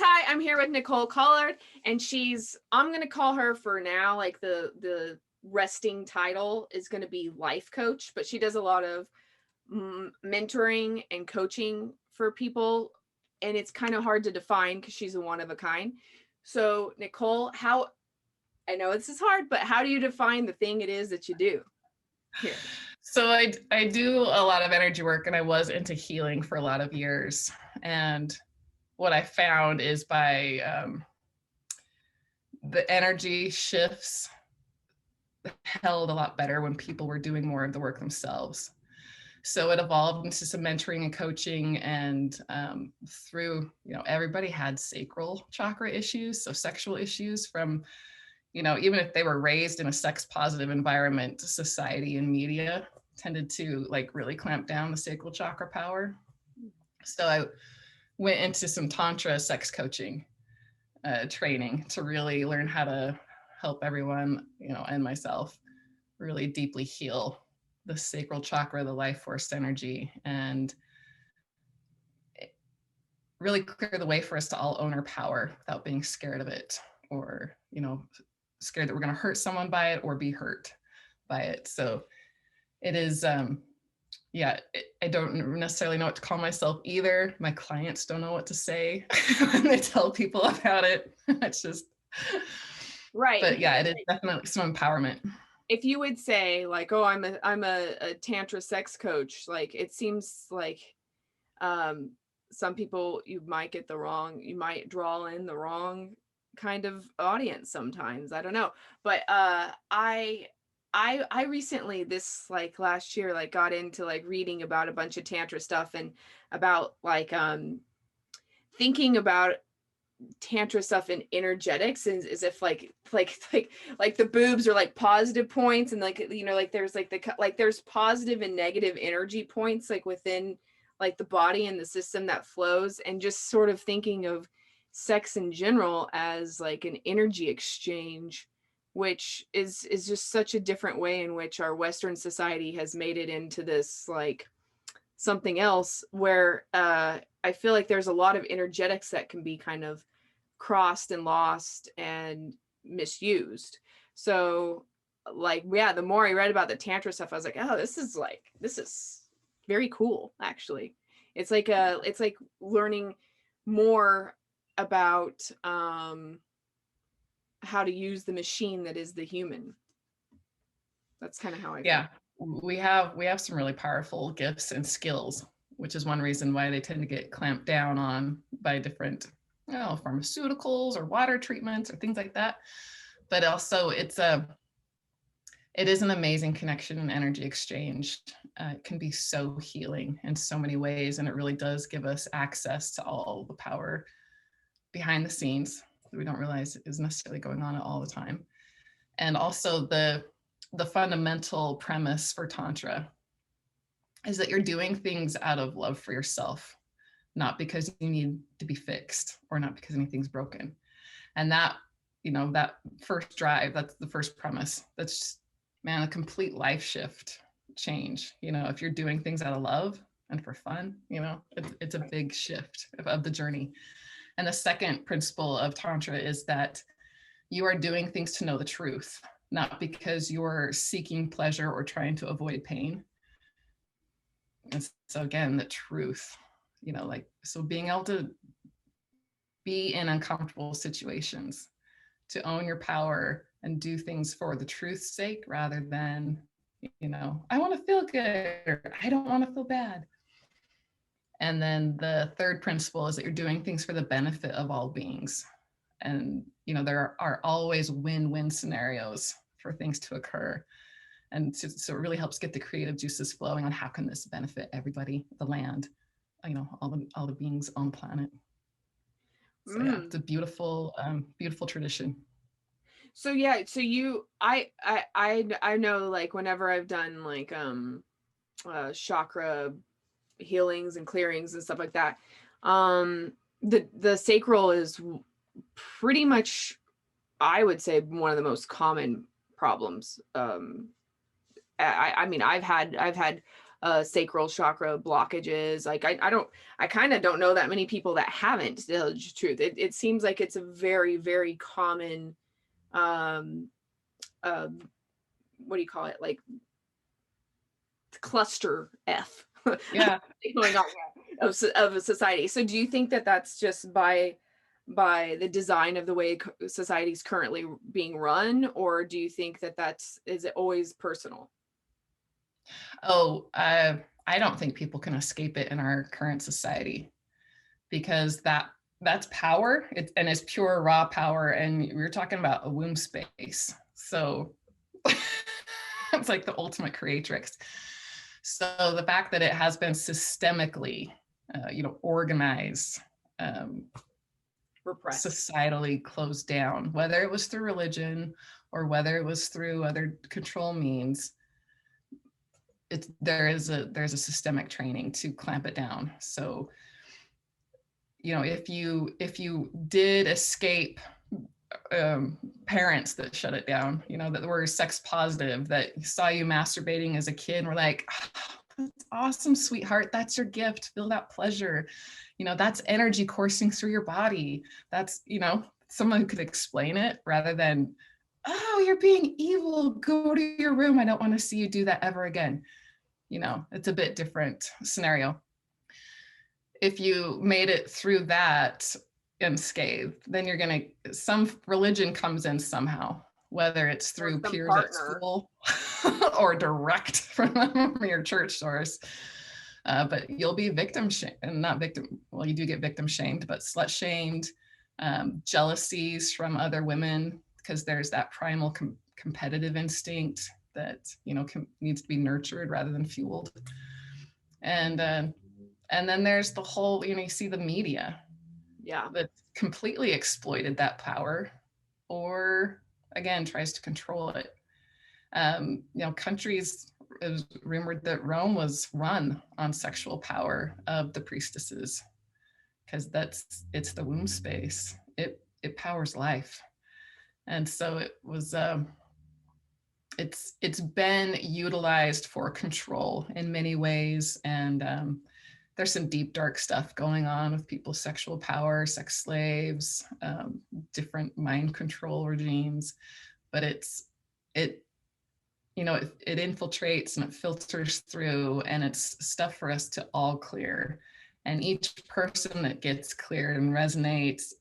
hi, I'm here with Nicole Collard, and I'm going to call her for now, like the resting title is going to be life coach, but she does a lot of mentoring and coaching for people, and it's kind of hard to define because she's a one of a kind. So Nicole, I know this is hard, but how do you define the thing it is that you do here? So I do a lot of energy work, and I was into healing for a lot of years. And what I found is by the energy shifts held a lot better when people were doing more of the work themselves. So it evolved into some mentoring and coaching, and through, everybody had sacral chakra issues, so sexual issues from, even if they were raised in a sex positive environment, society and media tended to like really clamp down the sacral chakra power. So I went into some Tantra Sex Coaching training to really learn how to help everyone, and myself really deeply heal the sacral chakra, the life force energy, and really clear the way for us to all own our power without being scared of it, or, scared that we're going to hurt someone by it or be hurt by it. So it is, I don't necessarily know what to call myself either. My clients don't know what to say when they tell people about it. It's just, right. But yeah, it is definitely some empowerment. If you would say like, oh, I'm a Tantra sex coach, like it seems like some people you might draw in the wrong kind of audience sometimes. I don't know. But I recently, this like last year, like got into like reading about a bunch of Tantra stuff and about like thinking about Tantra stuff and energetics is as if like the boobs are like positive points, and like like there's like there's positive and negative energy points like within like the body and the system that flows, and just sort of thinking of sex in general as like an energy exchange, which is just such a different way in which our Western society has made it into this like something else, where I feel like there's a lot of energetics that can be kind of crossed and lost and misused. So like, yeah, the more I read about the Tantra stuff, I was like, oh, this is very cool. Actually, it's like learning more about how to use the machine that is the human. That's kind of how I feel. We have some really powerful gifts and skills, which is one reason why they tend to get clamped down on by different pharmaceuticals or water treatments or things like that. But also it is an amazing connection and energy exchange. It can be so healing in so many ways, and it really does give us access to all the power behind the scenes that we don't realize is necessarily going on all the time. And also the fundamental premise for Tantra is that you're doing things out of love for yourself, not because you need to be fixed or not because anything's broken. And that, that first drive, that's the first premise. That's just, man, a complete life shift change. If you're doing things out of love and for fun, it's a big shift of the journey. And the second principle of Tantra is that you are doing things to know the truth, not because you're seeking pleasure or trying to avoid pain. And so again, the truth, so being able to be in uncomfortable situations, to own your power and do things for the truth's sake rather than, I want to feel good or I don't want to feel bad. And then the third principle is that you're doing things for the benefit of all beings. And, there are always win-win scenarios for things to occur. And so it really helps get the creative juices flowing on how can this benefit everybody, the land, all the beings on the planet. So yeah, it's a beautiful, beautiful tradition. So yeah, so I know like whenever I've done like chakra healings and clearings and stuff like that, the sacral is pretty much, I would say, one of the most common problems. I mean, I've had sacral chakra blockages. Like I kind of don't know that many people that haven't, to tell you the truth. It seems like it's a very, very common, um, uh, what do you call it? Like cluster F Yeah. going on of a society. So do you think that that's just by the design of the way society is currently being run, or do you think that is it always personal? Oh, I don't think people can escape it in our current society, because that's power. And it's pure raw power. And we were talking about a womb space. So it's like the ultimate creatrix. So the fact that it has been systemically, organized, Repressed. societally closed down, whether it was through religion or whether it was through other control means, there's a systemic training to clamp it down. So, if you did escape parents that shut it down, that were sex positive, that saw you masturbating as a kid and were like, oh, that's awesome, sweetheart, that's your gift, feel that pleasure, that's energy coursing through your body. That's, someone who could explain it rather than, oh, you're being evil, go to your room, I don't want to see you do that ever again. It's a bit different scenario. If you made it through that unscathed, then some religion comes in somehow, whether it's through peers at school or direct from your church source. But you'll be victim shamed, and not victim. Well, you do get victim shamed, but slut shamed, jealousies from other women, because there's that primal competitive instinct that needs to be nurtured rather than fueled. And then there's the whole, you see the media, that completely exploited that power, or again tries to control it. Countries, it was rumored that Rome was run on sexual power of the priestesses, because it's the womb space. It powers life. And so it was it's been utilized for control in many ways. And there's some deep, dark stuff going on with people's sexual power, sex slaves, different mind control regimes. But it infiltrates and it filters through, and it's stuff for us to all clear. And each person that gets cleared and resonates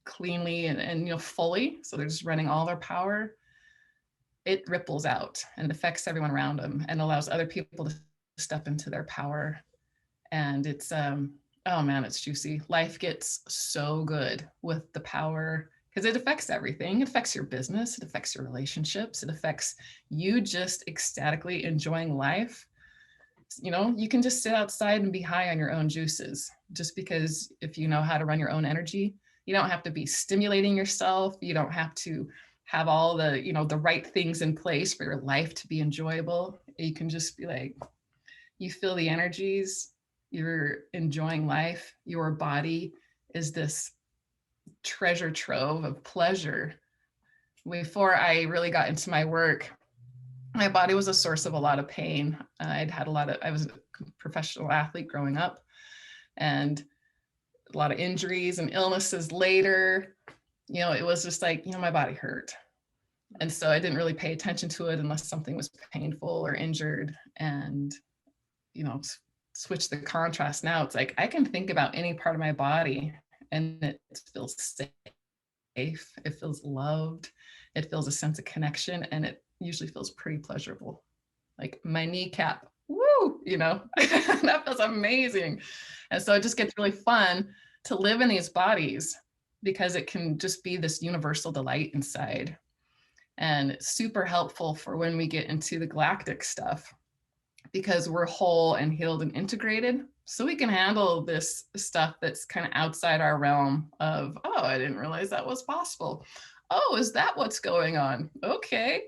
cleanly and fully, so they're just running all their power, it ripples out and affects everyone around them and allows other people to step into their power. And it's oh man, it's juicy. Life gets so good with the power, because it affects everything. It affects your business, it affects your relationships, it affects you just ecstatically enjoying life. You can just sit outside and be high on your own juices, just because if you know how to run your own energy, you don't have to be stimulating yourself. You don't have to have all the, the right things in place for your life to be enjoyable. You can just be like, you feel the energies, you're enjoying life. Your body is this treasure trove of pleasure. Before I really got into my work, my body was a source of a lot of pain. I was a professional athlete growing up, and a lot of injuries and illnesses later. It was just like, my body hurt. And so I didn't really pay attention to it unless something was painful or injured. And, switch the contrast now. It's like, I can think about any part of my body and it feels safe. It feels loved. It feels a sense of connection. And it usually feels pretty pleasurable. Like my kneecap, woo, that feels amazing. And so it just gets really fun to live in these bodies, because it can just be this universal delight inside. And it's super helpful for when we get into the galactic stuff, because we're whole and healed and integrated. So we can handle this stuff that's kind of outside our realm of, oh, I didn't realize that was possible. Oh, is that what's going on? Okay.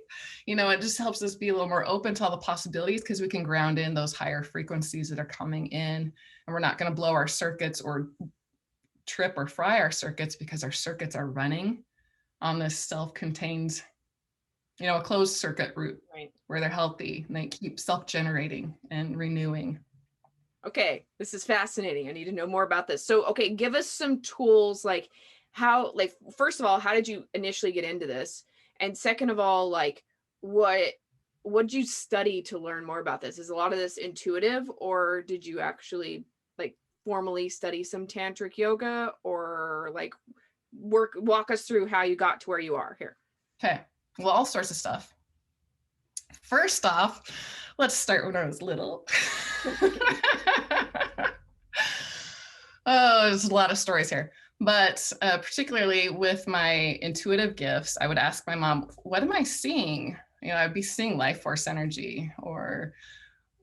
It just helps us be a little more open to all the possibilities, because we can ground in those higher frequencies that are coming in, and we're not going to blow our circuits or trip or fry our circuits, because our circuits are running on this self-contained a closed circuit route Right. where they're healthy and they keep self-generating and renewing. Okay, this is fascinating. I need to know more about this. So, okay, give us some tools, like how, like, first of all, how did you initially get into this? And second of all, like, what did you study to learn more about this? Is a lot of this intuitive, or did you actually like formally study some tantric yoga, or like walk us through how you got to where you are here? Okay. Well, all sorts of stuff. First off, let's start when I was little. Oh, there's a lot of stories here. But particularly with my intuitive gifts, I would ask my mom, what am I seeing? I'd be seeing life force energy or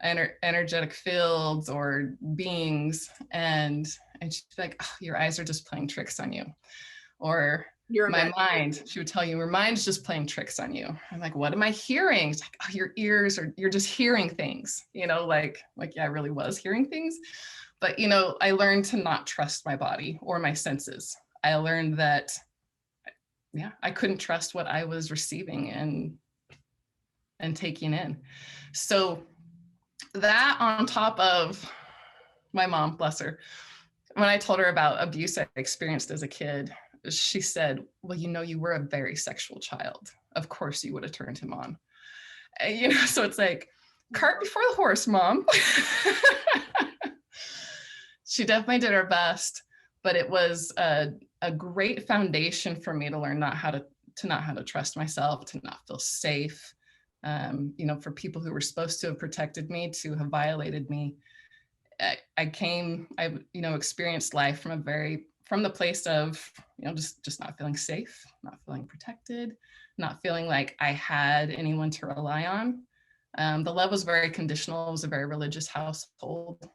energetic fields or beings. And she'd be like, oh, your eyes are just playing tricks on you. Or Your my mind, she would tell you, your mind's just playing tricks on you. I'm like, what am I hearing? It's like, oh, your ears, or you're just hearing things, like, yeah, I really was hearing things. But, I learned to not trust my body or my senses. I learned that, yeah, I couldn't trust what I was receiving and taking in. So that, on top of my mom, bless her, when I told her about abuse I experienced as a kid, she said, well, you were a very sexual child. Of course you would have turned him on. So it's like, cart before the horse, Mom. She definitely did her best, but it was a great foundation for me to learn not how to trust myself, to not feel safe. For people who were supposed to have protected me to have violated me. I experienced life from the place of, just not feeling safe, not feeling protected, not feeling like I had anyone to rely on. The love was very conditional. It was a very religious household.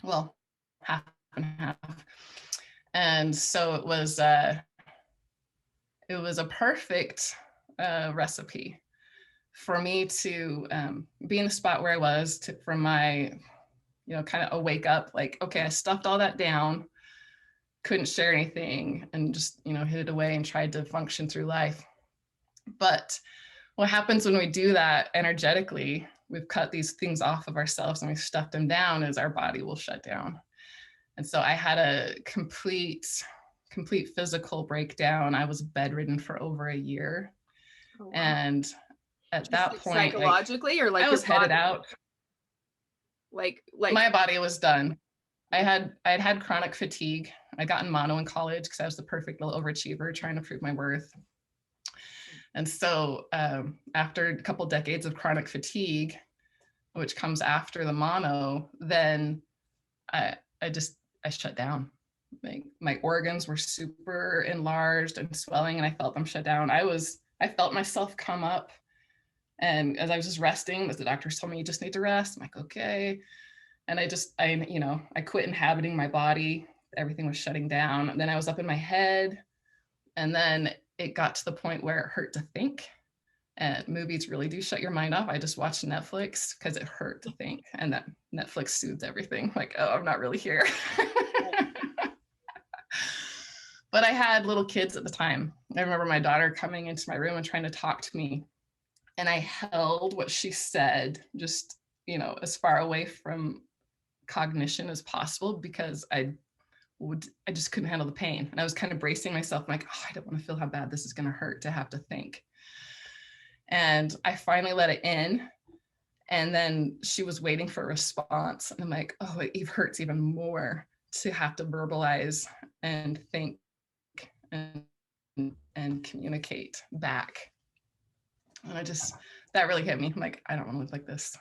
Well, half and half. And so it was a perfect recipe for me to be in the spot where I was from my, kind of a wake up, like, okay, I stuffed all that down, couldn't share anything, and just, hid it away and tried to function through life. But what happens when we do that energetically, we've cut these things off of ourselves and we've stuffed them down, is our body will shut down. And so I had a complete physical breakdown. I was bedridden for over a year. Oh, wow. And at just that point, psychologically, or like I was headed out. Like my body was done. I had chronic fatigue. I got in mono in college because I was the perfect little overachiever trying to prove my worth. And so after a couple decades of chronic fatigue, which comes after the mono, then I shut down. My organs were super enlarged and swelling, and I felt them shut down. I felt myself come up. And as I was just resting, as the doctors told me, you just need to rest. I'm like, okay. And I quit inhabiting my body. Everything was shutting down. And then I was up in my head. And then it got to the point where it hurt to think. And movies really do shut your mind off. I just watched Netflix because it hurt to think. And that Netflix soothes everything. Like, oh, I'm not really here. But I had little kids at the time. I remember my daughter coming into my room and trying to talk to me. And I held what she said, just, as far away from cognition as possible, because I just couldn't handle the pain. And I was kind of bracing myself, like, oh, I don't want to feel how bad this is going to hurt to have to think. And I finally let it in. And then she was waiting for a response. And I'm like, oh, it hurts even more to have to verbalize and think and communicate back. And that really hit me. I'm like, I don't want to live like this.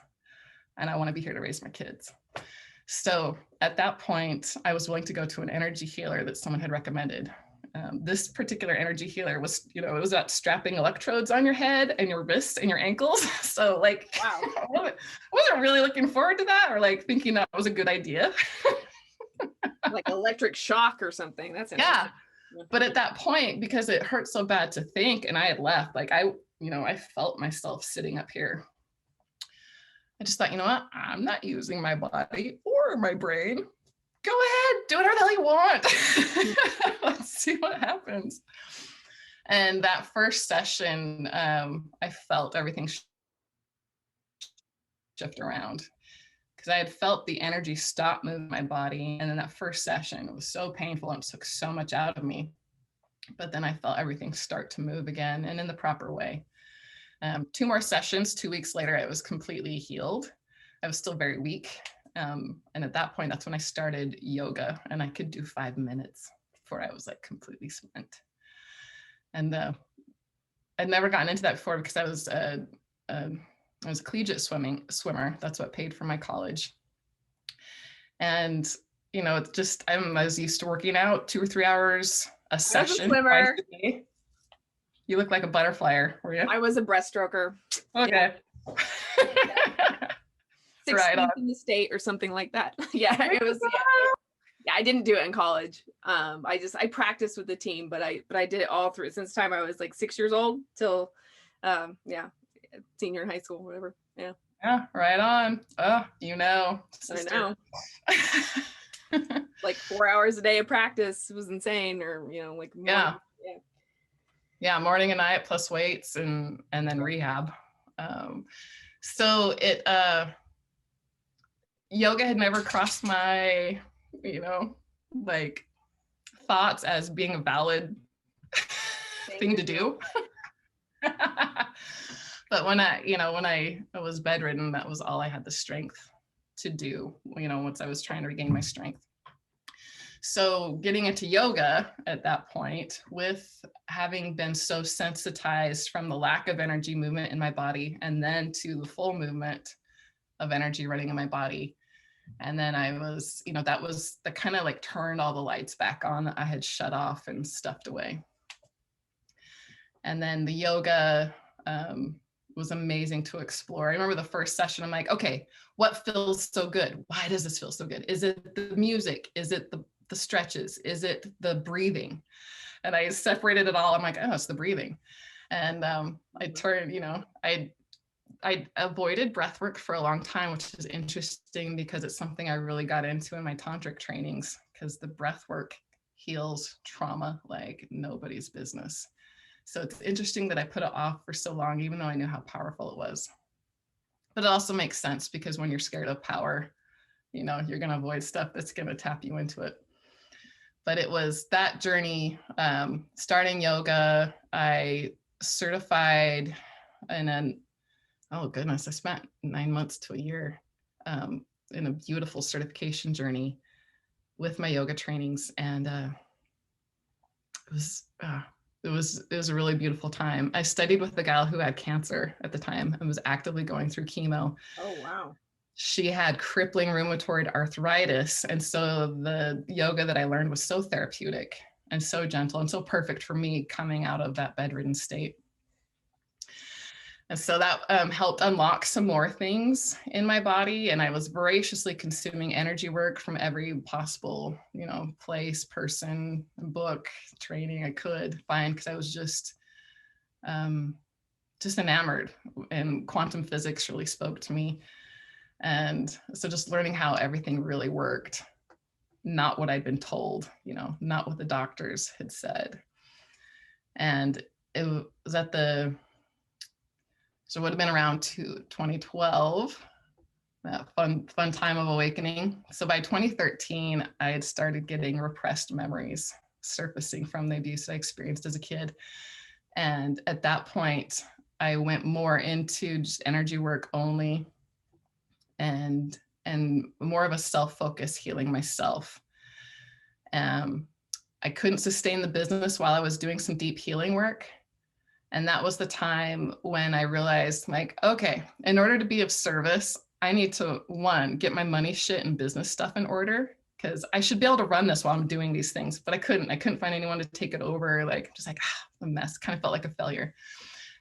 And I want to be here to raise my kids. So at that point, I was willing to go to an energy healer that someone had recommended. This particular energy healer was, it was about strapping electrodes on your head and your wrists and your ankles. So like, wow, I wasn't really looking forward to that, or like thinking that was a good idea. Like electric shock or something. That's yeah. But at that point, because it hurt so bad to think, and I had left, like I felt myself sitting up here. I just thought, you know what? I'm not using my body or my brain. Go ahead, do whatever the hell you want. Let's see what happens. And that first session, I felt everything shift around because I had felt the energy stop moving my body. And then that first session, it was so painful and it took so much out of me. But then I felt everything start to move again and in the proper way. 2 more sessions, 2 weeks later, I was completely healed. I was still very weak. And at that point, that's when I started yoga, and I could do 5 minutes before I was like completely spent. And I'd never gotten into that before because I was a collegiate swimmer. That's what paid for my college. And it's just I was used to working out 2 or 3 hours a session twice a day. You look like a butterflyer, were you? I was a breaststroker. Okay. Yeah. 16th in the state or something like that. Yeah, it was. Yeah, I didn't do it in college. I practiced with the team, but I did it all through since the time I was like 6 years old till, senior in high school, whatever. Yeah. Yeah, right on. Oh, sister. I know. Like 4 hours a day of practice was insane, or like morning, morning and night plus weights and then rehab. So it yoga had never crossed my like thoughts as being a valid thing to do. But when I was bedridden, that was all I had the strength to do, once I was trying to regain my strength. So getting into yoga at that point, with having been so sensitized from the lack of energy movement in my body, and then to the full movement of energy running in my body. And then I was, that was the kind of like turned all the lights back on that I had shut off and stuffed away. And then the yoga was amazing to explore. I remember the first session, I'm like, okay, what feels so good? Why does this feel so good? Is it the music? Is it the stretches? Is it the breathing? And I separated it all. I'm like, oh, it's the breathing. And I turned, I avoided breath work for a long time, which is interesting because it's something I really got into in my tantric trainings, because the breath work heals trauma like nobody's business. So it's interesting that I put it off for so long, even though I knew how powerful it was. But it also makes sense because when you're scared of power, you're going to avoid stuff that's going to tap you into it. But it was that journey, starting yoga. I certified oh goodness, I spent 9 months to a year in a beautiful certification journey with my yoga trainings. And it was a really beautiful time. I studied with a gal who had cancer at the time and was actively going through chemo. Oh, wow. She had crippling rheumatoid arthritis. And so the yoga that I learned was so therapeutic and so gentle and so perfect for me coming out of that bedridden state. And so that helped unlock some more things in my body. And I was voraciously consuming energy work from every possible, place, person, book, training I could find, because I was just enamored. And quantum physics really spoke to me. And so just learning how everything really worked, not what I'd been told, not what the doctors had said. And it was so it would have been around 2012, that fun time of awakening. So by 2013, I had started getting repressed memories surfacing from the abuse I experienced as a kid. And at that point, I went more into just energy work only and more of a self-focus, healing myself. I couldn't sustain the business while I was doing some deep healing work. And that was the time when I realized, like, okay, in order to be of service, I need to, one, get my money shit and business stuff in order, because I should be able to run this while I'm doing these things, but I couldn't find anyone to take it over. Like, just like, a mess, kind of felt like a failure.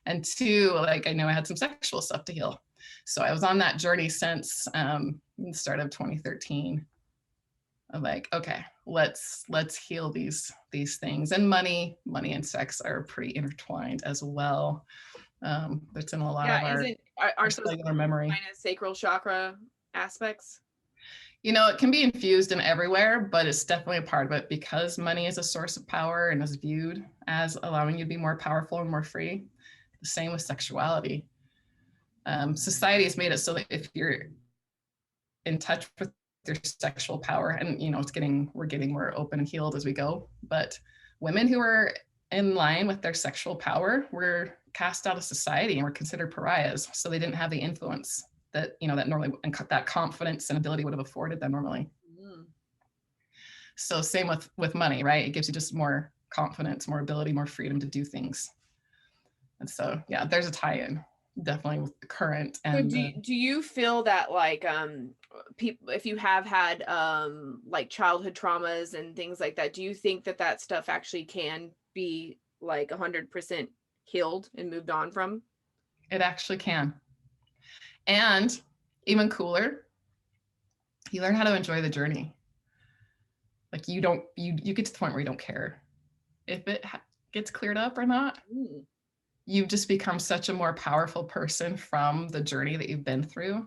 And two, like, I know I had some sexual stuff to heal. So I was on that journey since the start of 2013. I'm like, okay, let's heal these things. And money and sex are pretty intertwined as well. It's in a lot of our cellular memory. Kind of sacral chakra aspects? You know, it can be infused in everywhere, but it's definitely a part of it because money is a source of power and is viewed as allowing you to be more powerful and more free. The same with sexuality. Society has made it so that if you're in touch with your sexual power, and you know, we're getting more open and healed as we go, but women who are in line with their sexual power were cast out of society and were considered pariahs. So they didn't have the influence that, you know, that normally, and that confidence and ability would have afforded them normally. Mm. So same with money, right? It gives you just more confidence, more ability, more freedom to do things. And so, yeah, there's a tie-in definitely with the current. And So do you feel that like people, if you have had like childhood traumas and things like that, do you think that that stuff actually can be like 100% healed and moved on from? it actually can. And even cooler, you learn how to enjoy the journey. Like you get to the point where you don't care if it gets cleared up or not. Mm. You've just become such a more powerful person from the journey that you've been through.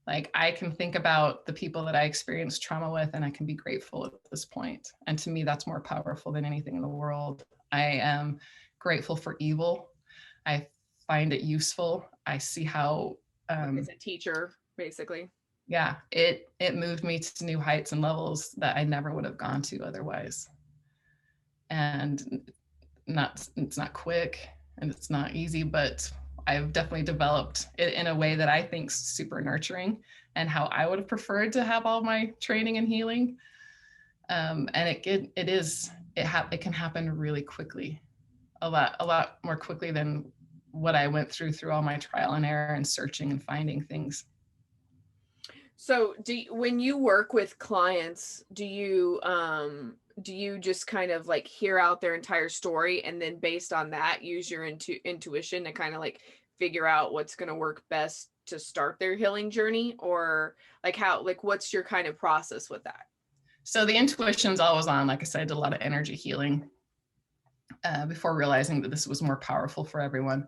Like I can think about the people that I experienced trauma with, and I can be grateful at this point. And to me, that's more powerful than anything in the world. I am grateful for evil. I find it useful. I see how As a teacher, basically. yeah, it moved me to new heights and levels that I never would have gone to otherwise. And it's not quick and it's not easy, but I've definitely developed it in a way that I think super nurturing and how I would have preferred to have all my training and healing. And it can happen really quickly, a lot more quickly than what I went through all my trial and error and searching and finding things. So when you work with clients, do you just kind of like hear out their entire story and then based on that use your intuition to kind of like figure out what's going to work best to start their healing journey, or like how, like what's your kind of process with that? So the intuition's always on. Like I said, I did a lot of energy healing before realizing that this was more powerful for everyone.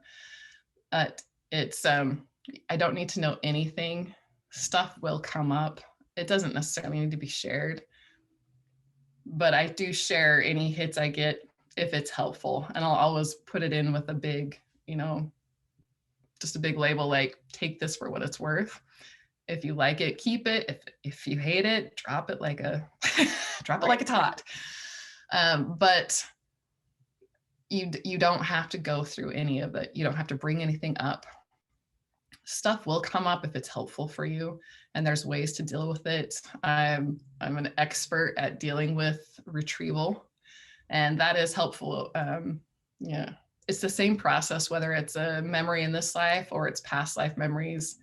It's I don't need to know anything. Stuff will come up. It doesn't necessarily need to be shared, but I do share any hits I get if it's helpful, and I'll always put it in with a big, you know, just a big label like take this for what it's worth. If you like it, keep it. If you hate it, drop it like a drop it like it's hot. But you don't have to go through any of it. You don't have to bring anything up. Stuff will come up if it's helpful for you, and there's ways to deal with it. I'm an expert at dealing with retrieval, and that is helpful. Yeah, it's the same process, whether it's a memory in this life or it's past life memories,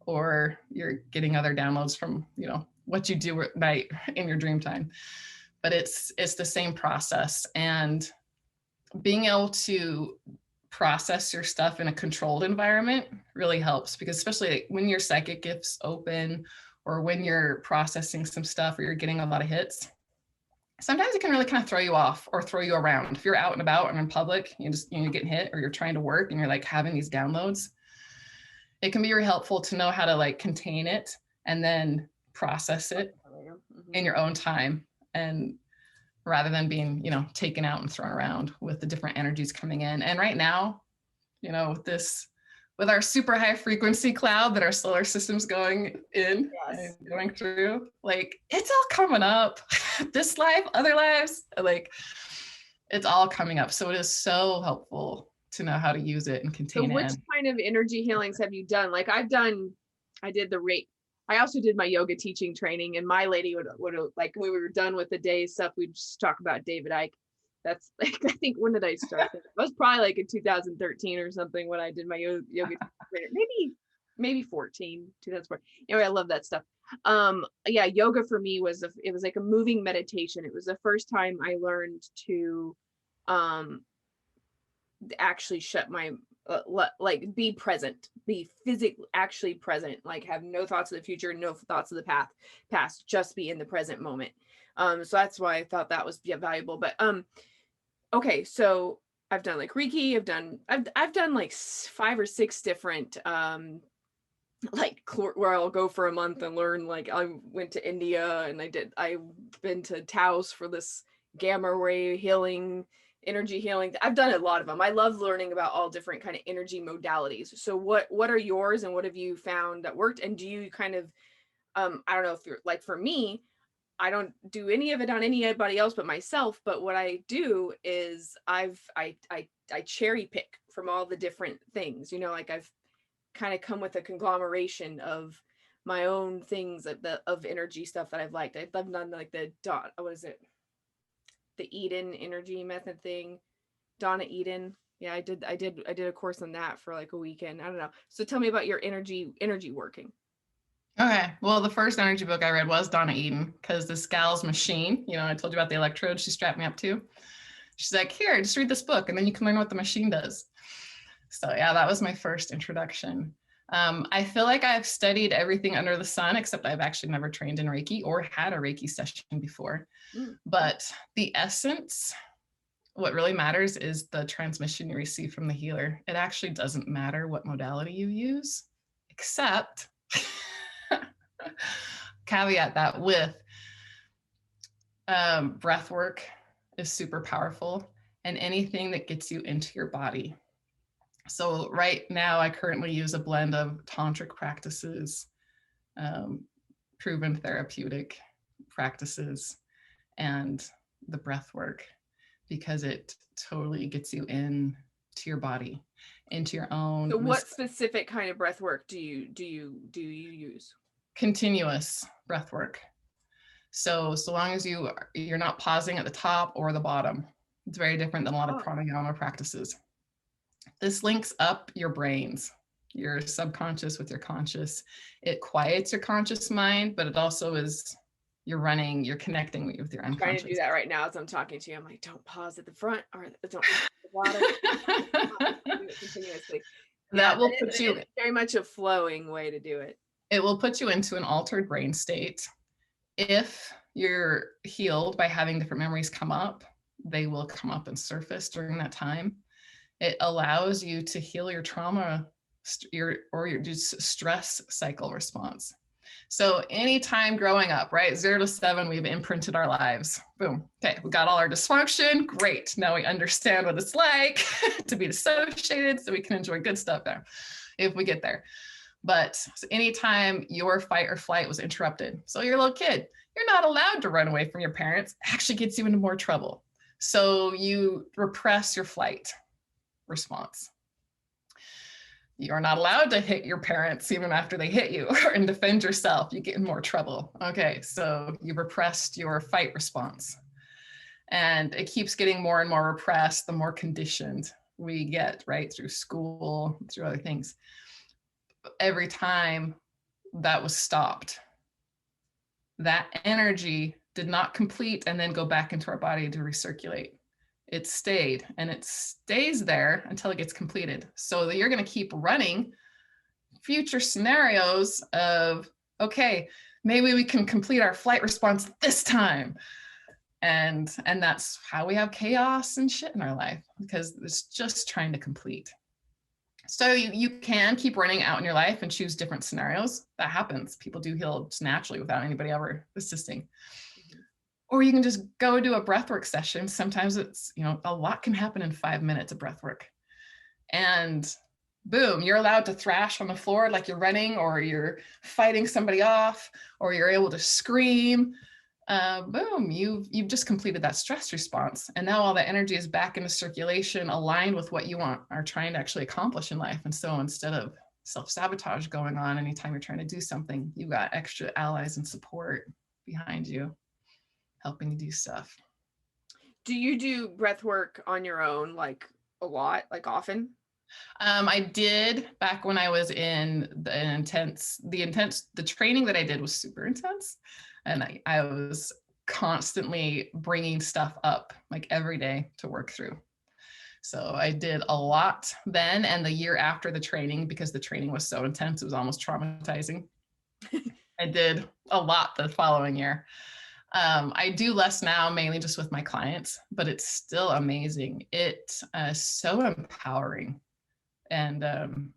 or you're getting other downloads from, you know, what you do at night in your dream time. But it's the same process, and being able to process your stuff in a controlled environment really helps, because especially when your psychic gifts open or when you're processing some stuff or you're getting a lot of hits, sometimes it can really kind of throw you off or throw you around. If you're out and about and in public, you're getting hit, or you're trying to work and you're like having these downloads, it can be really helpful to know how to like contain it and then process it in your own time, and rather than being, you know, taken out and thrown around with the different energies coming in. And right now, you know, with our super high frequency cloud that our solar system's going in and going through, like it's all coming up. This life, other lives, like it's all coming up. So it is so helpful to know how to use it and contain So which it. kind of energy healings have you done? Like I did the rate. I also did my yoga teaching training, and my lady would like when we were done with the day stuff, we'd just talk about David Icke. That's like, I think, when did I start? That was probably like in 2013 or something when I did my yoga training. Maybe 14, 2004. Anyway, I love that stuff. Yeah, yoga for me it was like a moving meditation. It was the first time I learned to actually shut my like be present, be physically actually present, like have no thoughts of the future, no thoughts of the past, just be in the present moment. So that's why I thought that was valuable. But okay, so I've done like Reiki, I've done like 5 or 6 different like where I'll go for a month and learn. Like I went to India and I've been to Taos for this gamma ray healing, energy healing. I've done a lot of them. I love learning about all different kind of energy modalities. So what are yours and what have you found that worked? And do you kind of I don't know if you're like, for me, I don't do any of it on anybody else but myself. But what I do is I cherry pick from all the different things, like I've kind of come with a conglomeration of my own things of energy stuff that I've liked. I've done like the what is it? The Eden energy method thing, Donna Eden. Yeah, I did a course on that for like a weekend. I don't know. So tell me about your energy working. Okay. Well, the first energy book I read was Donna Eden, because this gal's machine, I told you about the electrode she strapped me up to. She's like, here, just read this book and then you can learn what the machine does. So yeah, that was my first introduction. I feel like I've studied everything under the sun, except I've actually never trained in Reiki or had a Reiki session before. But the essence, what really matters is the transmission you receive from the healer. It actually doesn't matter what modality you use, except caveat that with breath work is super powerful, and anything that gets you into your body. So right now I currently use a blend of tantric practices, proven therapeutic practices, and the breath work, because it totally gets you in to your body, into your own. So what specific kind of breath work do you use? Continuous breath work. So long as you're not pausing at the top or the bottom. It's very different than a lot of pranayama practices. This links up your brains, your subconscious with your conscious. It quiets your conscious mind, but it also is you're connecting with your unconscious. I'm trying to do that right now as I'm talking to you. I'm like, don't pause at the front or don't pause at the bottom. Do it continuously. That will put you. It's very much a flowing way to do it. It will put you into an altered brain state. If you're healed by having different memories come up, they will come up and surface during that time. It allows you to heal your trauma, your stress cycle response. So anytime growing up, right, 0 to 7, we've imprinted our lives. Boom. Okay, we got all our dysfunction. Great. Now we understand what it's like to be dissociated, so we can enjoy good stuff there if we get there. But anytime your fight or flight was interrupted, so you're a little kid, you're not allowed to run away from your parents, actually gets you into more trouble. So you repress your flight response. You're not allowed to hit your parents even after they hit you and defend yourself. You get in more trouble. Okay, so you repressed your fight response. And it keeps getting more and more repressed the more conditioned we get, right, through school, through other things. Every time that was stopped, that energy did not complete and then go back into our body to recirculate. It stayed, and it stays there until it gets completed. So that you're going to keep running future scenarios of, okay, maybe we can complete our flight response this time. And that's how we have chaos and shit in our life, because it's just trying to complete. So you can keep running out in your life and choose different scenarios. That happens. People do heal just naturally without anybody ever assisting. Mm-hmm. Or you can just go do a breathwork session. Sometimes it's, a lot can happen in 5 minutes of breathwork. And boom, you're allowed to thrash on the floor like you're running, or you're fighting somebody off, or you're able to scream. Boom, you've just completed that stress response. And now all the energy is back into circulation, aligned with what you are trying to actually accomplish in life. And so instead of self-sabotage going on anytime you're trying to do something, you've got extra allies and support behind you, helping you do stuff. Do you do breath work on your own, like a lot, like often? I did back when I was in the training that I did was super intense. And I was constantly bringing stuff up like every day to work through. So I did a lot then, and the year after the training, because the training was so intense, it was almost traumatizing. I did a lot the following year. I do less now, mainly just with my clients, but it's still amazing. It's so empowering. And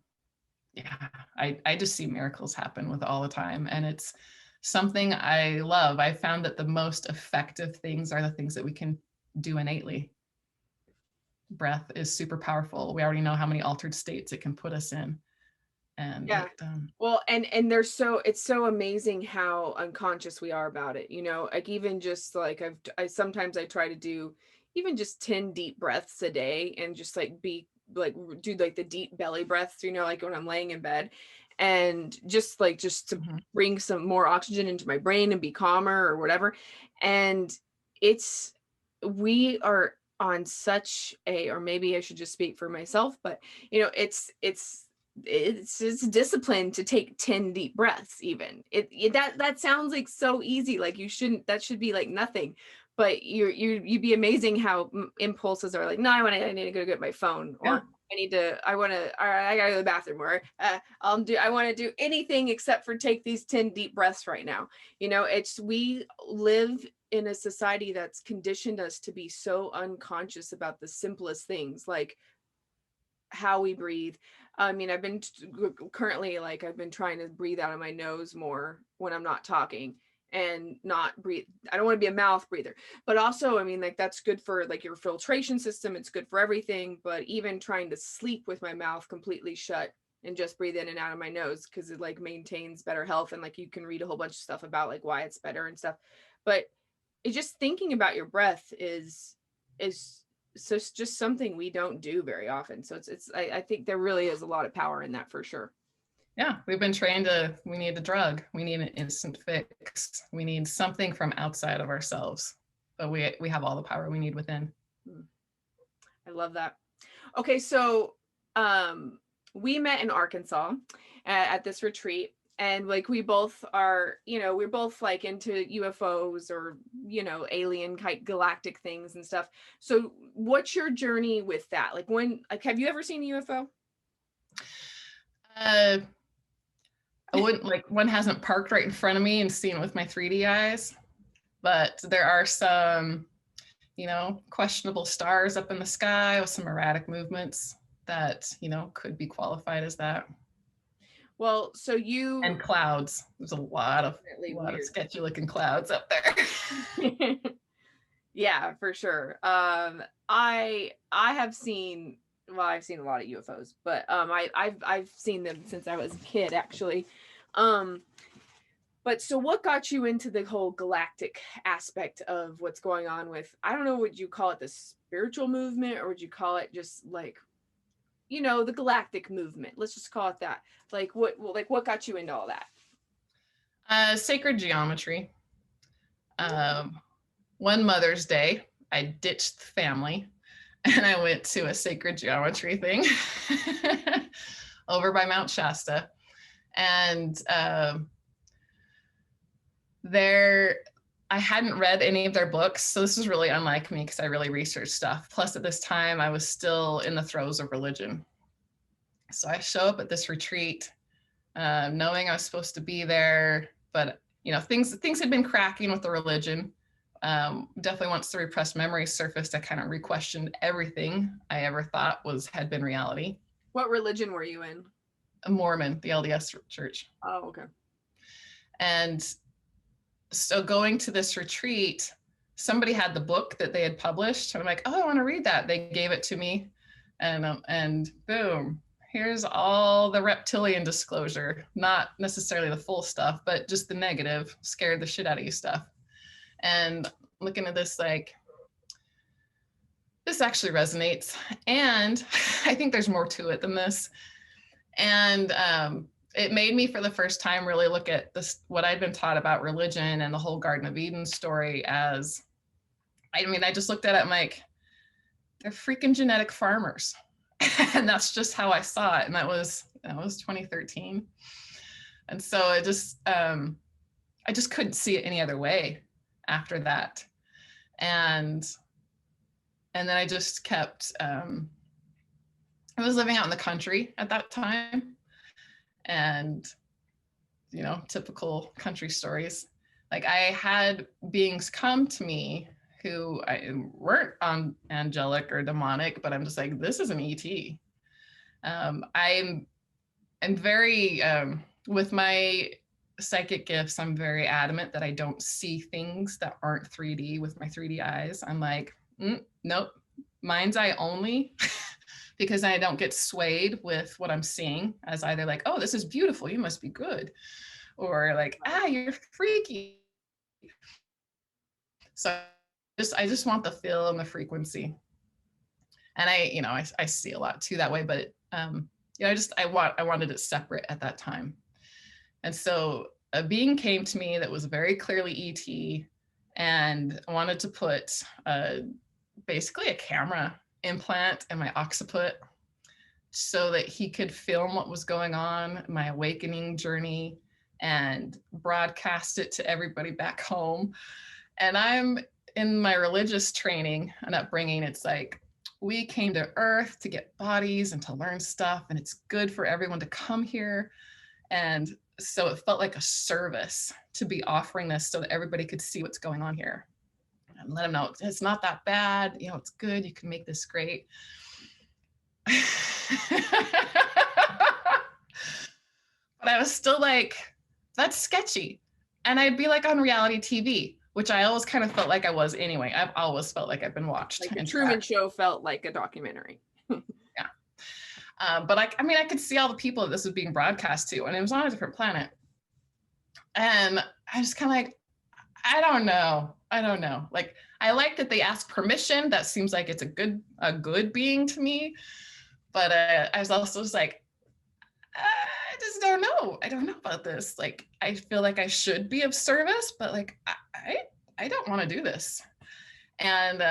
Yeah, I just see miracles happen with all the time. And it's something I love. I found that the most effective things are the things that we can do innately. Breath is super powerful. We already know how many altered states it can put us in. And Yeah. it, Well, and there's it's so amazing how unconscious we are about it, you know, like even just like I sometimes I try to do even just 10 deep breaths a day and just like be like do like the deep belly breaths, you know, like when I'm laying in bed and just to mhm. bring some more oxygen into my brain and be calmer or whatever. And it's we are on such a, or maybe I should just speak for myself, but you know, it's discipline to take 10 deep breaths. Even that sounds like so easy, like you shouldn't, that should be like nothing, but you'd be amazing how impulses are like, no, I need to go get my phone, Yeah. or I want to, all right, I gotta go to the bathroom, or I want to do anything except for take these 10 deep breaths right now. You know, it's, we live in a society that's conditioned us to be so unconscious about the simplest things, like how we breathe. I mean, I've been currently, like, I've been trying to breathe out of my nose more when I'm not talking and not breathe. I don't want to be a mouth breather, but also, I mean, like, that's good for like your filtration system. It's good for everything. But even trying to sleep with my mouth completely shut and just breathe in and out of my nose, because it like maintains better health. And like, you can read a whole bunch of stuff about like why it's better and stuff. But it just, thinking about your breath is so it's just something we don't do very often. So I think there really is a lot of power in that for sure. Yeah, we've been trained to, we need a drug, we need an instant fix, we need something from outside of ourselves. But we have all the power we need within. Mm, I love that. Okay, so um we met in Arkansas at this retreat, and like we both are, you know, we're both like into UFOs or, you know, alien type galactic things and stuff. So what's your journey with that? Like, when, like, have you ever seen a UFO? Uh, I wouldn't, like, one hasn't parked right in front of me and seen it with my 3D eyes, but there are some, you know, questionable stars up in the sky with some erratic movements that, you know, could be qualified as that. Well, so you And clouds. There's a definitely lot of weird. sketchy looking clouds up there. Yeah, for sure. I have seen, well, I've seen a lot of UFOs, but I've seen them since I was a kid, actually. Um, but so what got you into the whole galactic aspect of what's going on with, I don't know, would you call it the spiritual movement, or would you call it just like, you know, the galactic movement? Let's just call it that. Like what got you into all that? Sacred geometry. Um, one Mother's Day, I ditched the family and I went to a sacred geometry thing over by Mount Shasta. And there, I hadn't read any of their books. So this was really unlike me because I really researched stuff. Plus, at this time, I was still in the throes of religion. So I show up at this retreat knowing I was supposed to be there, but you know, things had been cracking with the religion. Definitely once the repressed memories surfaced, I kind of re-questioned everything I ever thought had been reality. What religion were you in? A Mormon, the LDS church. Oh, okay. And so going to this retreat, somebody had the book that they had published. I'm like, oh, I want to read that. They gave it to me, and boom, here's all the reptilian disclosure. Not necessarily the full stuff, but just the negative, scared the shit out of you stuff. And looking at this, like, this actually resonates. And I think there's more to it than this. And it made me, for the first time, really look at this, what I'd been taught about religion and the whole Garden of Eden story as, I mean, I just looked at it, I'm like, they're freaking genetic farmers. And that's just how I saw it. And that was 2013. And so I just couldn't see it any other way after that. And then I just kept, I was living out in the country at that time, and, you know, typical country stories. Like, I had beings come to me who weren't angelic or demonic, but I'm just like, this is an ET. I'm I'm very, with my psychic gifts, I'm very adamant that I don't see things that aren't 3D with my 3D eyes. I'm like, nope, mind's eye only. Because I don't get swayed with what I'm seeing as either like, oh, this is beautiful, you must be good, or like, you're freaky. So I just want the feel and the frequency. And I see a lot too that way, but I wanted it separate at that time. And so a being came to me that was very clearly ET, and wanted to put basically a camera implant in my occiput so that he could film what was going on, my awakening journey, and broadcast it to everybody back home. And I'm in my religious training and upbringing, it's like, we came to Earth to get bodies and to learn stuff, and it's good for everyone to come here. And so it felt like a service to be offering this so that everybody could see what's going on here and let them know it's not that bad. It's good. You can make this great. But I was still like, that's sketchy. And I'd be like on reality TV, which I always kind of felt like I was anyway. I've always felt like I've been watched. Like the Truman Show felt like a documentary. Yeah. But I could see all the people that this was being broadcast to, and it was on a different planet. And I was kind of like, I don't know. Like, I like that they ask permission. That seems like it's a good being to me. But I was also just like, I just don't know. I don't know about this. Like, I feel like I should be of service, but like, I don't want to do this. And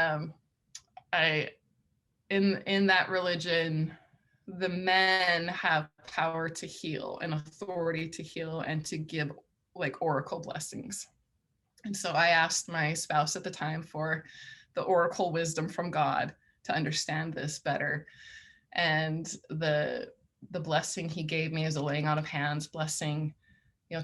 in that religion, the men have power to heal and authority to heal and to give like oracle blessings. And so I asked my spouse at the time for the oracle wisdom from God to understand this better. And the blessing he gave me is a laying out of hands blessing,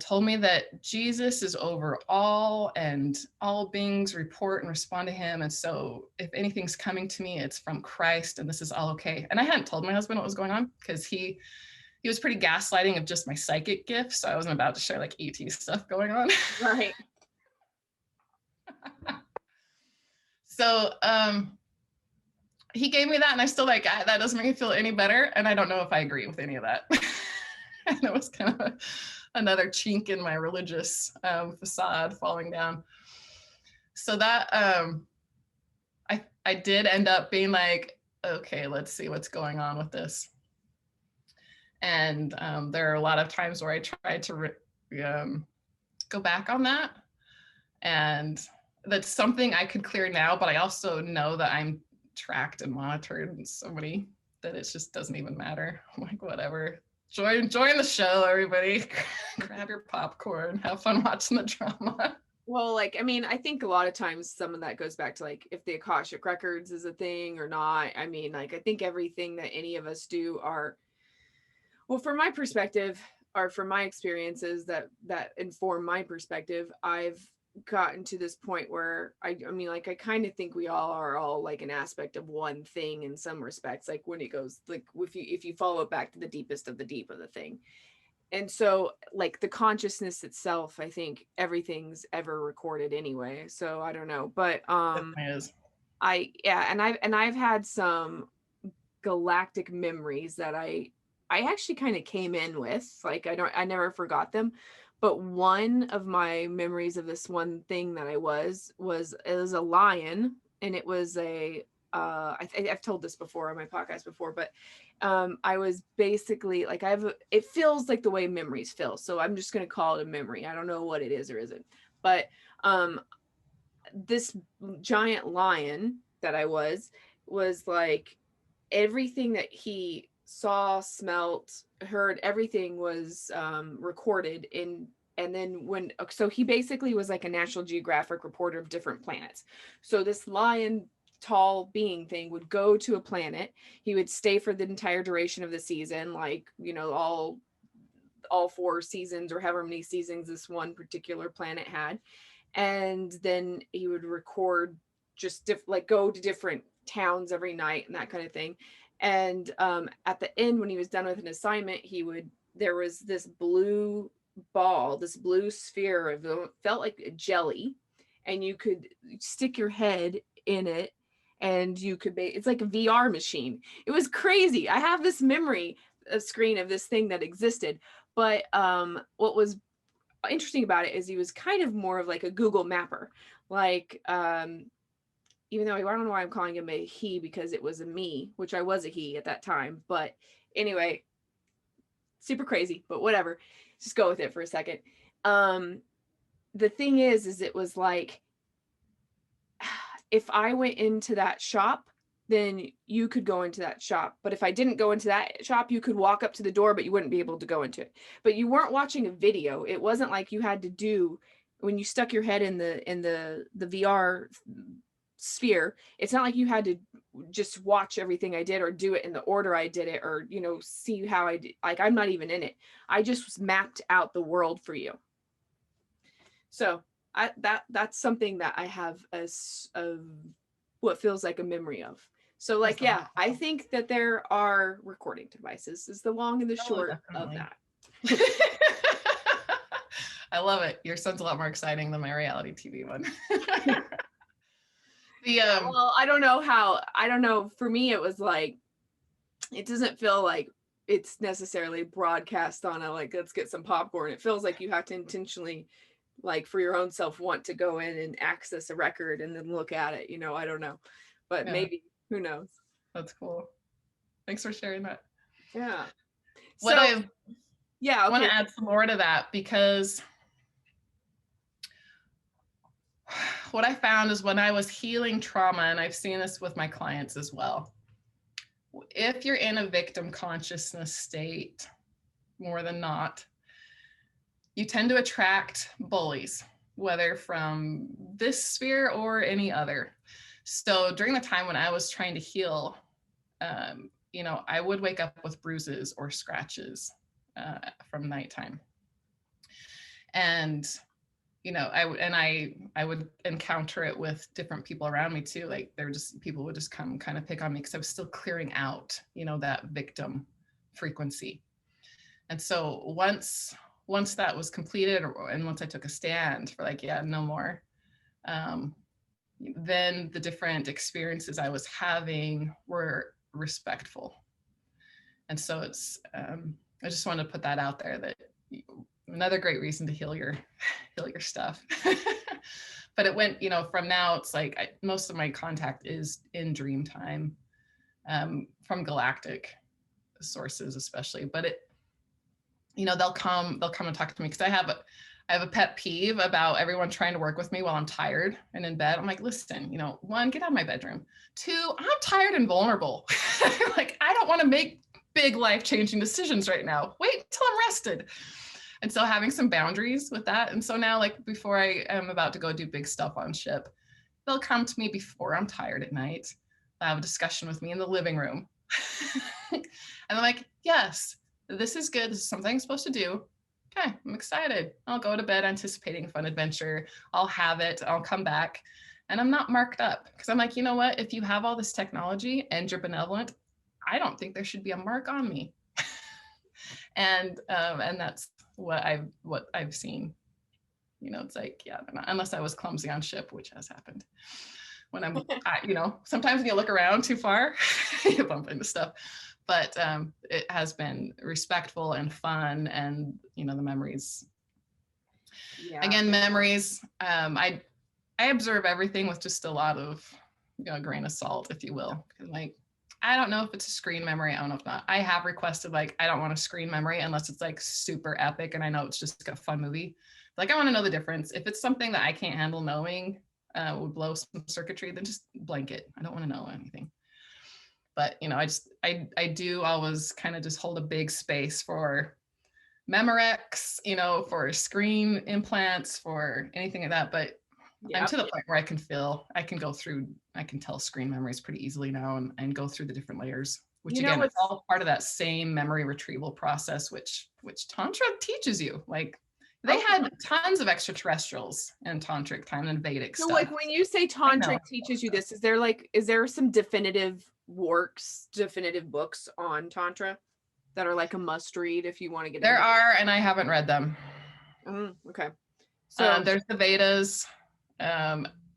told me that Jesus is over all, and all beings report and respond to him. And so if anything's coming to me, it's from Christ, and this is all okay. And I hadn't told my husband what was going on because he was pretty gaslighting of just my psychic gifts. So I wasn't about to share like ET stuff going on. Right. So he gave me that, and I still like, that doesn't make me feel any better. And I don't know if I agree with any of that. And it was kind of another chink in my religious facade falling down. So that I did end up being like, okay, let's see what's going on with this. And there are a lot of times where I tried to go back on that. And that's something I could clear now, but I also know that I'm tracked and monitored in so many that it just doesn't even matter. I'm like, whatever. Join the show, everybody. Grab your popcorn, have fun watching the drama. Well, like, I think a lot of times some of that goes back to like if the Akashic records is a thing or not. I think everything that any of us do are, well, from my perspective, or from my experiences that inform my perspective, I've gotten to this point where I kind of think we all are all like an aspect of one thing in some respects, like when it goes like if you follow it back to the deepest of the deep of the thing. And so like the consciousness itself, I think everything's ever recorded anyway, so I don't know, but I've had some galactic memories that I actually kind of came in with, like I never forgot them. But one of my memories of this one thing that it was a lion, and it was I've told this before on my podcast before, but I was basically like, it feels like the way memories feel. So I'm just going to call it a memory. I don't know what it is or isn't, but this giant lion that I was like everything that he saw, smelt, heard, everything was recorded in. And then so he basically was like a National Geographic reporter of different planets. So this lion tall being thing would go to a planet. He would stay for the entire duration of the season, like, all 4 seasons or however many seasons this one particular planet had. And then he would record just like go to different towns every night and that kind of thing. And at the end, when he was done with an assignment, he would there was this blue ball, this blue sphere of felt like a jelly, and you could stick your head in it, and you could it's like a VR machine. It was crazy. I have this memory of screen of this thing that existed, but what was interesting about it is he was kind of more of like a Google mapper, like even though I don't know why I'm calling him a he, because it was a me, which I was a he at that time. But anyway, super crazy, but whatever. Just go with it for a second. The thing is it was like, if I went into that shop, then you could go into that shop. But if I didn't go into that shop, you could walk up to the door, but you wouldn't be able to go into it. But you weren't watching a video. It wasn't like you had to do, when you stuck your head in the VR sphere, it's not like you had to just watch everything I did or do it in the order I did it, or, you know, see how I did. Like, I'm not even in it. I just mapped out the world for you. So that's something that I have as what feels like a memory of. So like, yeah, I think that there are recording devices is the long and the short of that. I love it. Your son's a lot more exciting than my reality TV one. Well, I don't know. For me, it was like, it doesn't feel like it's necessarily broadcast on a, like, let's get some popcorn. It feels like you have to intentionally, like, for your own self, want to go in and access a record and then look at it. You know, I don't know, but maybe, who knows? That's cool. Thanks for sharing that. Yeah. I want to add some more to that, because what I found is when I was healing trauma, and I've seen this with my clients as well, if you're in a victim consciousness state more than not, you tend to attract bullies, whether from this sphere or any other. So during the time when I was trying to heal, you know, I would wake up with bruises or scratches from nighttime. And, you know, I would encounter it with different people around me too. Like, people would just come kind of pick on me because I was still clearing out, you know, that victim frequency. And so once that was completed, and once I took a stand for like, yeah, no more, then the different experiences I was having were respectful. And so it's, I just wanted to put that out there, that another great reason to heal your stuff. But it went, you know, from now it's like most of my contact is in dream time, from galactic sources especially. But it, you know, they'll come and talk to me, because I have a pet peeve about everyone trying to work with me while I'm tired and in bed. I'm like, listen, you know, 1, get out of my bedroom. 2, I'm tired and vulnerable. Like, I don't want to make big life-changing decisions right now. Wait until I'm rested. And so having some boundaries with that. And so now, like, before I am about to go do big stuff on ship, they'll come to me before I'm tired at night. They'll have a discussion with me in the living room. And I'm like, yes, this is good. This is something I'm supposed to do. Okay, I'm excited. I'll go to bed anticipating a fun adventure. I'll have it. I'll come back. And I'm not marked up, because I'm like, you know what? If you have all this technology and you're benevolent, I don't think there should be a mark on me. And that's what I've seen. You know, it's like, yeah, unless I was clumsy on ship, which has happened. When you know, sometimes when you look around too far, you bump into stuff. But it has been respectful and fun, and, you know, the memories. Yeah. Again, memories. I observe everything with just a lot of, you know, a grain of salt, if you will. Like, I don't know if it's a screen memory. I don't know if not. I have requested, like, I don't want a screen memory unless it's like super epic and I know it's just a fun movie. Like, I want to know the difference. If it's something that I can't handle knowing, would blow some circuitry, then just blank it. I don't want to know anything. But, you know, I do always kind of just hold a big space for Memorex, you know, for screen implants, for anything like that. But yep. I'm to the point where I can tell screen memories pretty easily now, and go through the different layers, which, you know, again, it's all part of that same memory retrieval process, which Tantra teaches you. Like, they had tons of extraterrestrials in tantric time and Vedic stuff. So, like, when you say tantric teaches you this, is there some definitive books on Tantra? that are like a must read if you want to get There into are, and I haven't read them. Okay. So There's the Vedas.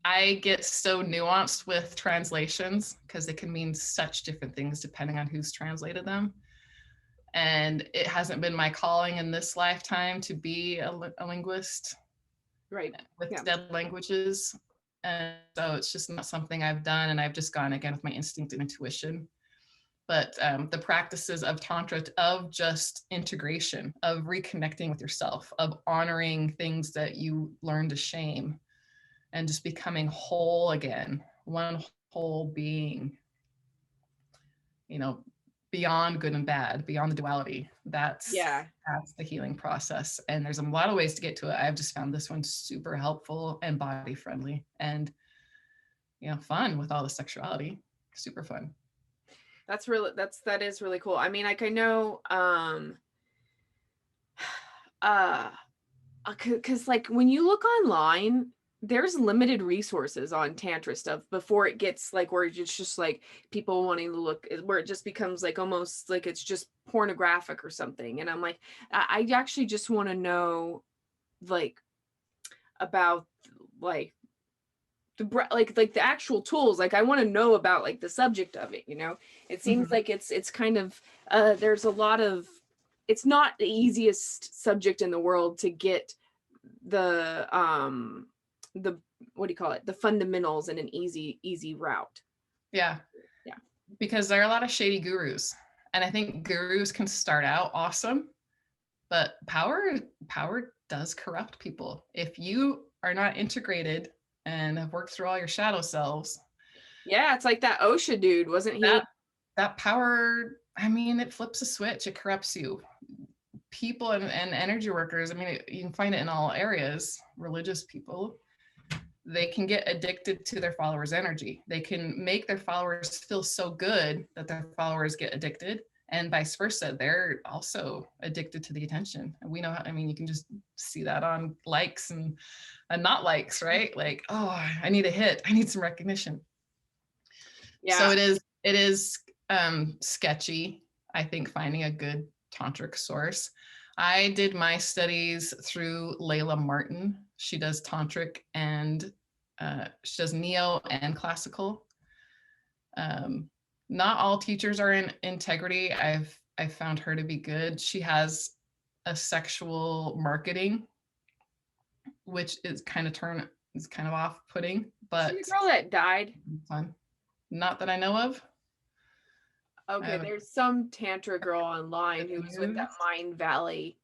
I get so nuanced with translations because they can mean such different things depending on who's translated them. And it hasn't been my calling in this lifetime to be a linguist right. with Yeah. dead languages. And so it's just not something I've done. And I've just gone again with my instinct and intuition. But the practices of Tantra, of just integration, of reconnecting with yourself, of honoring things that you learned to shame, and just becoming whole again, one whole being, you know, beyond good and bad, beyond the duality. That's the healing process. And there's a lot of ways to get to it. I've just found this one super helpful and body friendly and, you know, fun with all the sexuality. Super fun. That is really cool. I mean, like I know, cause like when you look online, there's limited resources on Tantra stuff before it gets like where it's just like people wanting to look, where it just becomes like almost like it's just pornographic or something. And I'm like, I actually just want to know like about like like the actual tools. Like I want to know about like the subject of it, you know. It seems like it's kind of there's a lot of, it's not the easiest subject in the world to get the what do you call it, the fundamentals in an easy route. Yeah because there are a lot of shady gurus, and I think gurus can start out awesome, but power does corrupt people. If you are not integrated and have worked through all your shadow selves. Yeah, it's like that OSHA dude, wasn't he? That power, I mean, it flips a switch, it corrupts you. People and energy workers, I mean, you can find it in all areas. Religious people, they can get addicted to their followers' energy. They can make their followers feel so good that their followers get addicted, and vice versa. They're also addicted to the attention. And we know how, I mean, you can just see that on likes and not likes, right? Like, oh, I need a hit. I need some recognition. Yeah. So it is sketchy, I think, finding a good tantric source. I did my studies through Layla Martin. She does tantric and she does neo and classical. Not all teachers are in integrity. I've found her to be good. She has a sexual marketing, which is kind of off-putting, but she's the girl that died. Fun. Not that I know of. Okay, there's some Tantra girl online who was with that Mind Valley.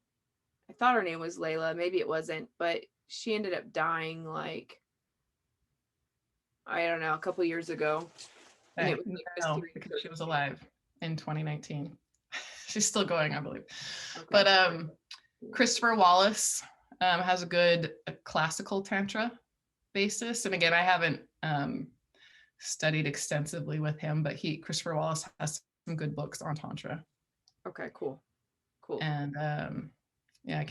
I thought her name was Layla. Maybe it wasn't, but she ended up dying like, I don't know, a couple years ago. And it was like because she was alive in 2019. She's still going, I believe. Okay. But Christopher Wallace has a good classical Tantra basis. And again, I haven't studied extensively with him, but Christopher Wallace has some good books on Tantra. Okay, cool. And yeah, I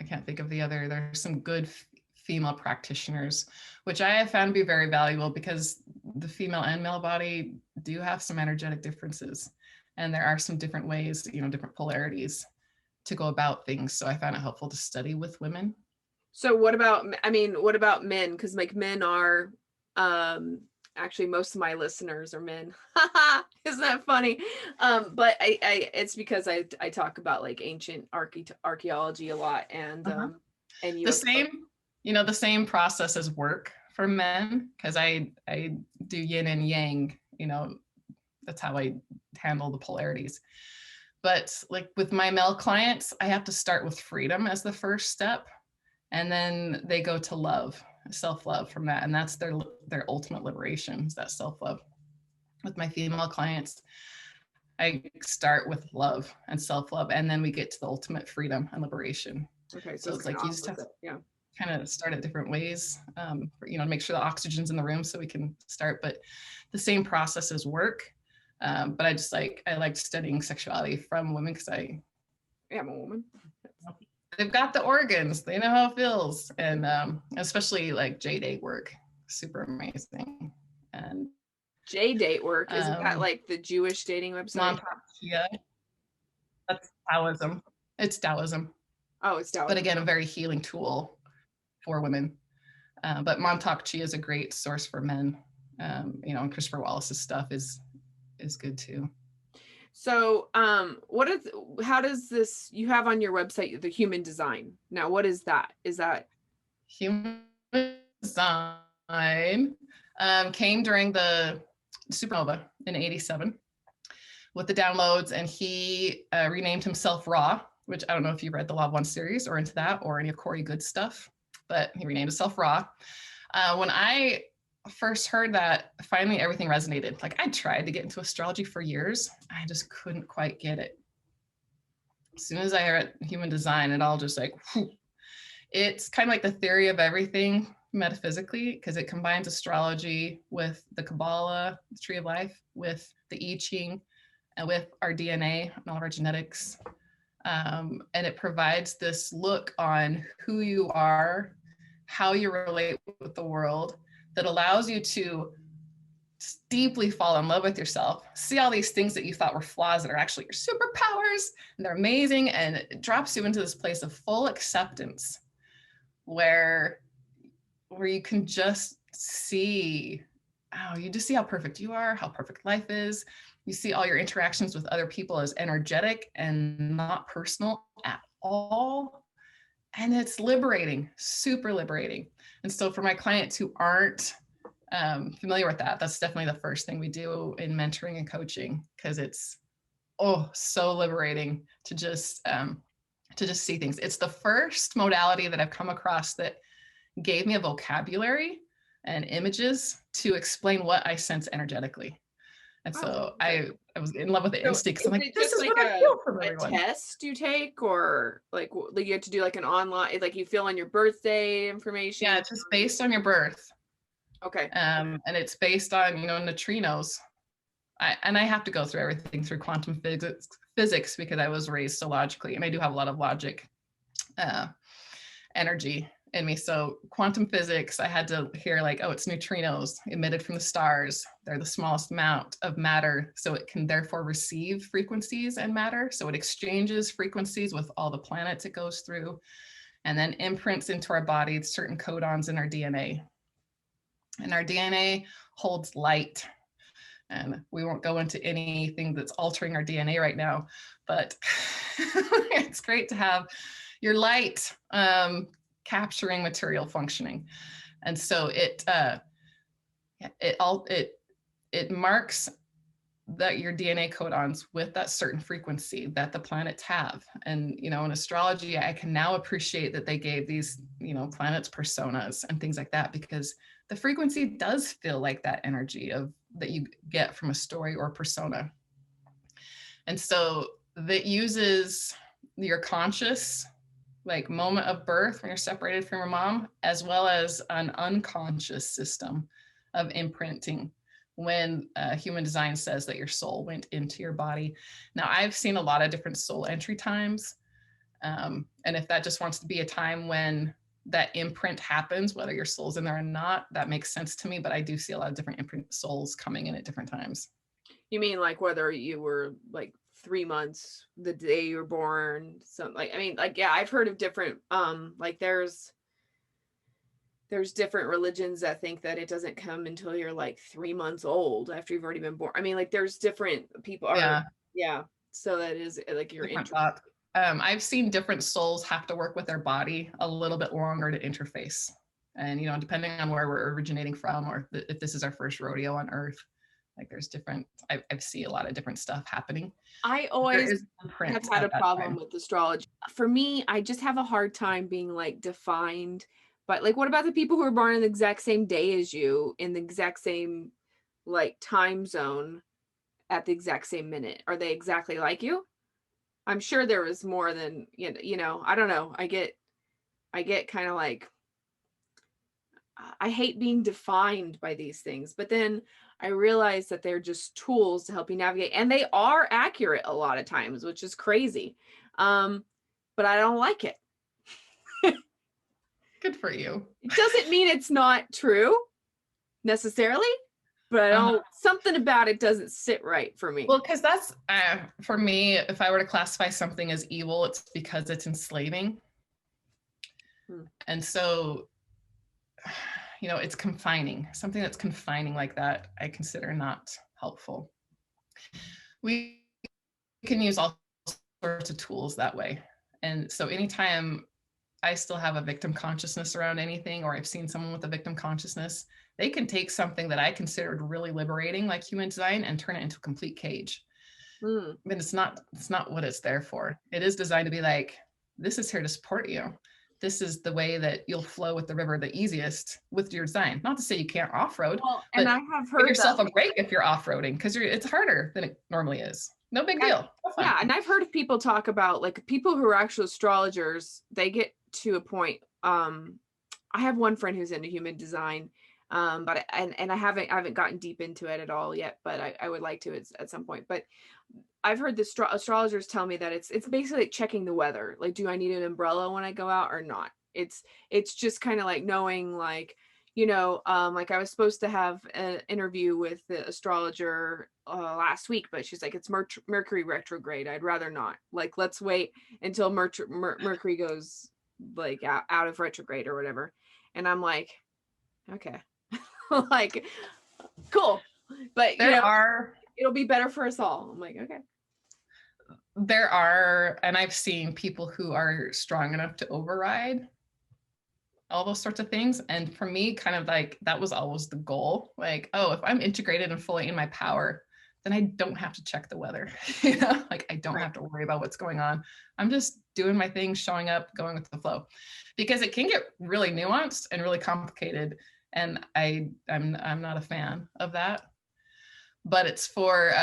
can't think of the other. There's some good female practitioners, which I have found to be very valuable because the female and male body do have some energetic differences. And there are some different ways, you know, different polarities to go about things. So I found it helpful to study with women. So what about men? Because like men are, actually most of my listeners are men. Isn't that funny? But I it's because I talk about like ancient archaeology a lot, and and the same processes work for men, because I do yin and yang, you know, that's how I handle the polarities. But like with my male clients, I have to start with freedom as the first step, and then they go to love, self-love from that, and that's their ultimate liberation, is that self-love. With my female clients, I start with love and self-love, and then we get to the ultimate freedom and liberation. Okay, so it's like you just have to kind of start at different ways, you know, to make sure the oxygen's in the room so we can start. But the same processes work. But I like studying sexuality from women because I am a woman. They've got the organs, they know how it feels, and especially like J-Day work, super amazing. And J-Date work, isn't that Um, like the Jewish dating website? Montauk Chia, that's Taoism. It's Taoism, Oh, it's but Taoism. again, a very healing tool for women. But Montauk Chia is a great source for men. And Christopher Wallace's stuff is good too. So, how does this, you have on your website, the human design. Now, what is that? Is that Human design came during the supernova in '87 with the downloads, and he renamed himself Ra, which I don't know if you read the Law of One series or into that or any of Corey Good's stuff, but he renamed himself Ra. When I first heard that, finally everything resonated. Like, I tried to get into astrology for years. I just couldn't quite get it. As soon as I heard human design, it all just like, whew. It's kind of like the theory of everything metaphysically, because it combines astrology with the Kabbalah, the tree of life, with the I Ching, and with our DNA and all of our genetics. And it provides this look on who you are, how you relate with the world, that allows you to deeply fall in love with yourself, see all these things that you thought were flaws that are actually your superpowers, and they're amazing, and it drops you into this place of full acceptance where you can just see, you just see how perfect you are, how perfect life is. You see all your interactions with other people as energetic and not personal at all. And it's liberating, super liberating. And so for my clients who aren't familiar with that, that's definitely the first thing we do in mentoring and coaching, because it's so liberating to just see things. It's the first modality that I've come across that gave me a vocabulary and images to explain what I sense energetically. And so I was in love with it so instantly, because is I'm like, it this just is like what I feel from a everyone. test you take, or like you have to do like an online, like you fill in your birthday information? Yeah, it's just based on your birth. Okay. And it's based on, neutrinos. I have to go through everything through quantum physics because I was raised so logically, and I do have a lot of logic energy in me. So quantum physics, I had to hear like, it's neutrinos emitted from the stars. They're the smallest amount of matter, so it can therefore receive frequencies and matter. So it exchanges frequencies with all the planets it goes through, and then imprints into our body certain codons in our DNA. And our DNA holds light. And we won't go into anything that's altering our DNA right now, but it's great to have your light capturing material functioning. And so it marks that your DNA codons with that certain frequency that the planets have. And, in astrology, I can now appreciate that they gave these, planets personas and things like that, because the frequency does feel like that energy that you get from a story or persona. And so that uses your conscious like moment of birth when you're separated from your mom, as well as an unconscious system of imprinting when human design says that your soul went into your body. Now, I've seen a lot of different soul entry times. And if that just wants to be a time when that imprint happens, whether your soul's in there or not, that makes sense to me. But I do see a lot of different imprint souls coming in at different times. You mean like whether you were like 3 months the day you were born, something like, I mean, like, yeah, I've heard of different like there's different religions that think that it doesn't come until you're like 3 months old after you've already been born. I mean, like there's different people are, yeah. So that is like your interest. I've seen different souls have to work with their body a little bit longer to interface. And, depending on where we're originating from, or if this is our first rodeo on Earth, like there's different, I see a lot of different stuff happening. I always have had a problem with astrology. For me, I just have a hard time being like defined. But like, what about the people who are born in the exact same day as you, in the exact same like time zone at the exact same minute? Are they exactly like you? I'm sure there is more than, I don't know. I get kind of like, I hate being defined by these things, but then I realize that they're just tools to help you navigate, and they are accurate a lot of times, which is crazy. But I don't like it. Good for you. It doesn't mean it's not true necessarily, but I don't, something about it doesn't sit right for me. Well, because that's, for me, if I were to classify something as evil, it's because it's enslaving. And so, you know, it's confining. Something that's confining like that, I consider not helpful. We can use all sorts of tools that way. And so anytime I still have a victim consciousness around anything, or I've seen someone with a victim consciousness, they can take something that I considered really liberating, like human design, and turn it into a complete cage. But it's not what it's there for. It is designed to be like, this is here to support you. This is the way that you'll flow with the river the easiest with your design. Not to say you can't off-road, And but I have heard give yourself that, a break if you're off-roading, because it's harder than it normally is. No big deal. Yeah, and I've heard people talk about, like, people who are actual astrologers, they get to a point. I have one friend who's into human design, but I haven't gotten deep into it at all yet, but I would like to at some point. But I've heard the astrologers tell me that it's basically like checking the weather. Like, do I need an umbrella when I go out or not? It's just kind of like knowing, like, you know, like I was supposed to have an interview with the astrologer last week, but she's like, it's Mercury retrograde. I'd rather not. Like, let's wait until Mercury goes like out of retrograde or whatever. And I'm like, okay, like, cool, but you know, it'll be better for us all. I'm like, okay. There are, and I've seen people who are strong enough to override all those sorts of things. And for me, kind of like, that was always the goal. Like, oh, if I'm integrated and fully in my power, then I don't have to check the weather. You know, like, I don't have to worry about what's going on. I'm just doing my thing, showing up, going with the flow, because it can get really nuanced and really complicated. And I'm not a fan of that. But it's for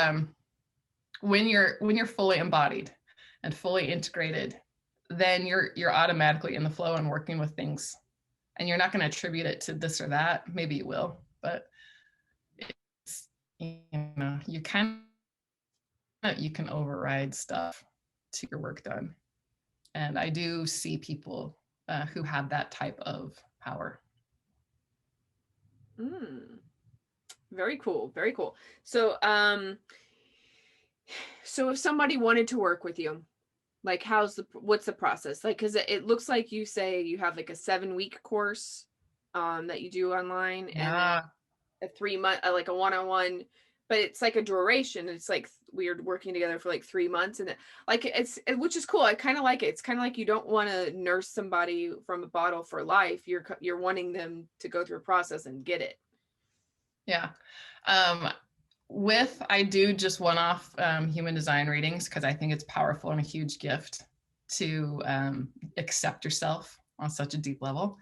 when you're fully embodied and fully integrated, then you're automatically in the flow and working with things. And you're not going to attribute it to this or that. Maybe you will, but it's, you know, you can override stuff to get your work done. And I do see people who have that type of power. Very cool. Very cool. So, so if somebody wanted to work with you, like, what's the process? Like, cause it looks like you say you have like a 7-week course, that you do online, and a 3-month, like a one-on-one, but it's like a duration. It's like we're working together for like 3 months, and like, which is cool. I kind of like it. It's kind of like, you don't want to nurse somebody from a bottle for life. You're wanting them to go through a process and get it. Yeah. I do just one-off human design readings, because I think it's powerful and a huge gift to accept yourself on such a deep level.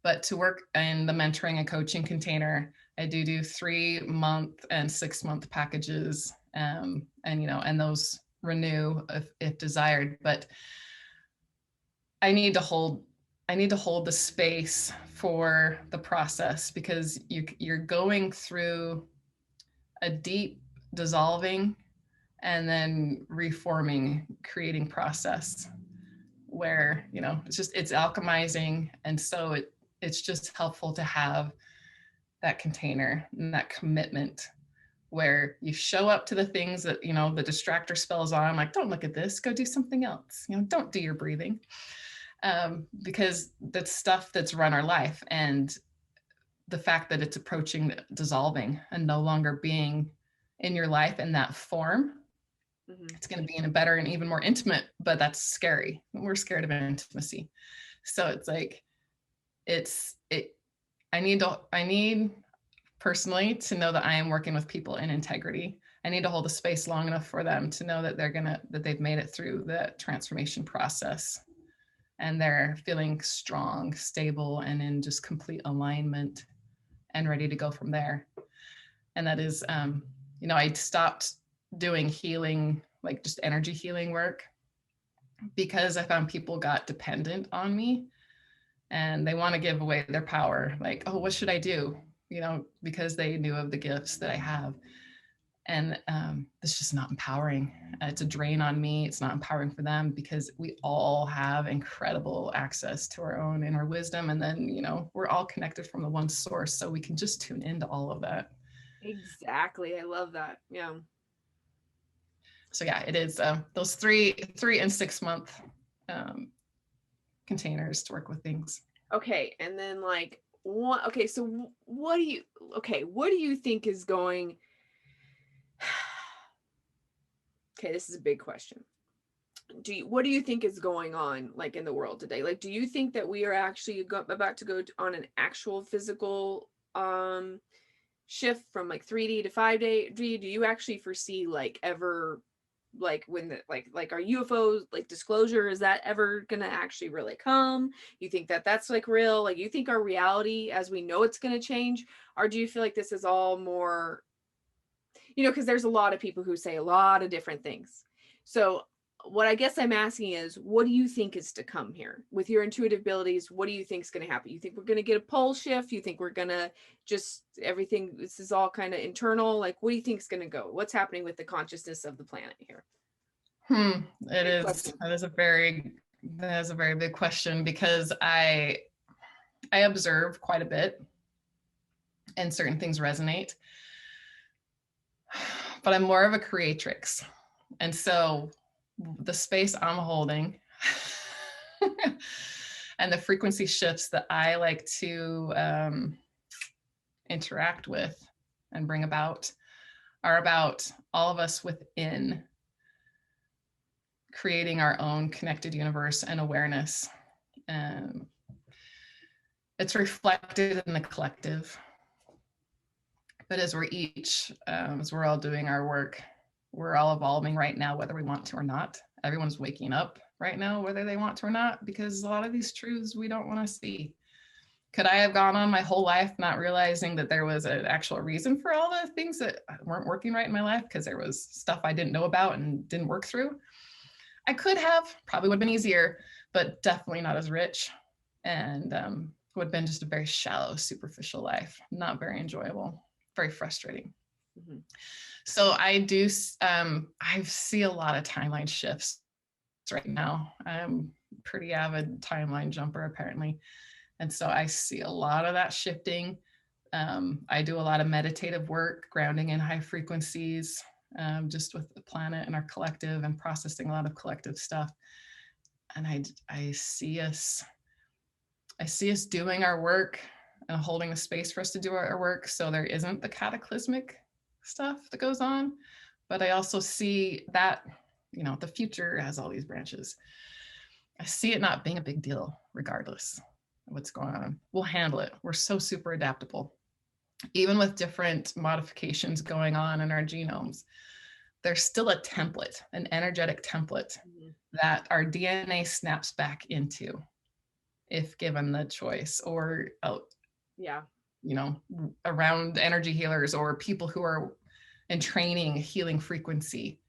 But to work in the mentoring and coaching container, I do 3-month and 6-month packages, and you know, and those renew if desired. But I need to hold the space for the process, because you're going through a deep dissolving and then reforming, creating process where, you know, it's alchemizing. And so it's just helpful to have that container and that commitment where you show up to the things that, you know, the distractor spells on, like, don't look at this, go do something else, you know, don't do your breathing, because that's stuff that's run our life. And the fact that it's approaching dissolving and no longer being in your life in that form, it's going to be in a better and even more intimate, but that's scary. We're scared of intimacy. So it's like, I need personally to know that I am working with people in integrity. I need to hold a space long enough for them to know that that they've made it through the transformation process and they're feeling strong, stable, and in just complete alignment and ready to go from there. And that is, you know, I stopped doing healing, like just energy healing work, because I found people got dependent on me and they want to give away their power. Like, oh, what should I do? You know, because they knew of the gifts that I have. And it's just not empowering. It's a drain on me. It's not empowering for them, because we all have incredible access to our own inner wisdom. And then, you know, we're all connected from the one source. So we can just tune into all of that. Exactly. I love that. Yeah. So yeah, it is those 3 and 6 month um, containers to work with things. Okay. And then like what, okay, so what do you, okay, what do you think is going, okay, this is a big question. What do you think is going on like in the world today? Like, do you think that we are actually about to go on an actual physical shift from like 3D to 5D? Do you actually foresee like ever, like when the like our UFOs like disclosure, is that ever gonna actually really come? You think that that's like real? Like, you think our reality as we know it's gonna change, or do you feel like this is all more, because there's a lot of people who say a lot of different things. So what I guess I'm asking is, what do you think is to come here with your intuitive abilities? What do you think is going to happen? You think we're going to get a pole shift? You think we're going to just everything, this is all kind of internal? Like, what do you think is going to go? What's happening with the consciousness of the planet here? It Big is, question. that is a very big question, because I observe quite a bit and certain things resonate, but I'm more of a creatrix. And so the space I'm holding and the frequency shifts that I like to interact with and bring about are about all of us within creating our own connected universe and awareness. Um, it's reflected in the collective, but as we're all doing our work, we're all evolving right now, whether we want to or not. Everyone's waking up right now, whether they want to or not, because a lot of these truths we don't want to see. Could I have gone on my whole life not realizing that there was an actual reason for all the things that weren't working right in my life because there was stuff I didn't know about and didn't work through? I could have, probably would have been easier, but definitely not as rich, and would have been just a very shallow, superficial life, not very enjoyable, very frustrating. Mm-hmm. So I see a lot of timeline shifts right now. I'm a pretty avid timeline jumper, apparently. And so I see a lot of that shifting. I do a lot of meditative work, grounding in high frequencies, just with the planet and our collective, and processing a lot of collective stuff. And I see us doing our work and holding a space for us to do our work. So there isn't the cataclysmic stuff that goes on. But I also see that, the future has all these branches. I see it not being a big deal, regardless of what's going on. We'll handle it. We're so super adaptable. Even with different modifications going on in our genomes, there's still a template, an energetic template that our DNA snaps back into if given the choice, or around energy healers or people who are in training healing frequency.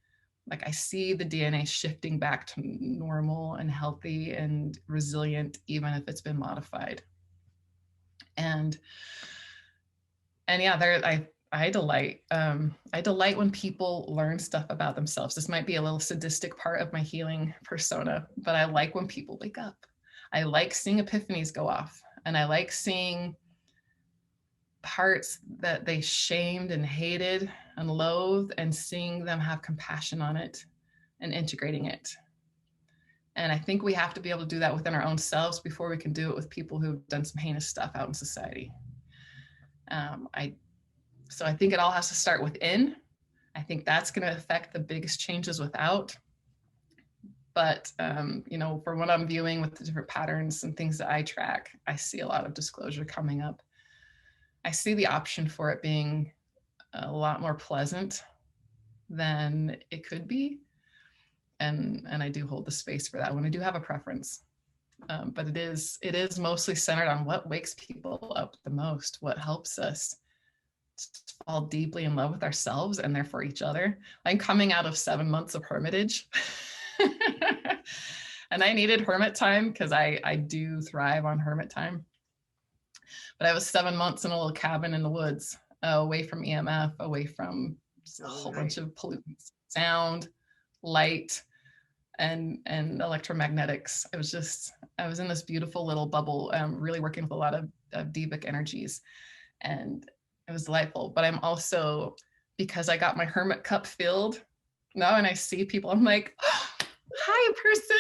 Like, I see the DNA shifting back to normal and healthy and resilient, even if it's been modified. And yeah, I delight when people learn stuff about themselves. This might be a little sadistic part of my healing persona, but I like when people wake up. I like seeing epiphanies go off, and I like seeing parts that they shamed and hated and loathed, and seeing them have compassion on it and integrating it. And I think we have to be able to do that within our own selves before we can do it with people who've done some heinous stuff out in society. So I think it all has to start within. I think that's going to affect the biggest changes without. But, from what I'm viewing with the different patterns and things that I track, I see a lot of disclosure coming up. I see the option for it being a lot more pleasant than it could be. And I do hold the space for that when I do have a preference. But it is mostly centered on what wakes people up the most, what helps us fall deeply in love with ourselves and therefore each other. I'm coming out of 7 months of hermitage. And I needed hermit time because I do thrive on hermit time. But I was 7 months in a little cabin in the woods, away from EMF, away from a whole bunch of pollutants, sound, light, and electromagnetics. I was in this beautiful little bubble, really working with a lot of devic energies. And It was delightful. But I'm also, because I got my hermit cup filled now, and I see people, I'm like, oh, hi, person.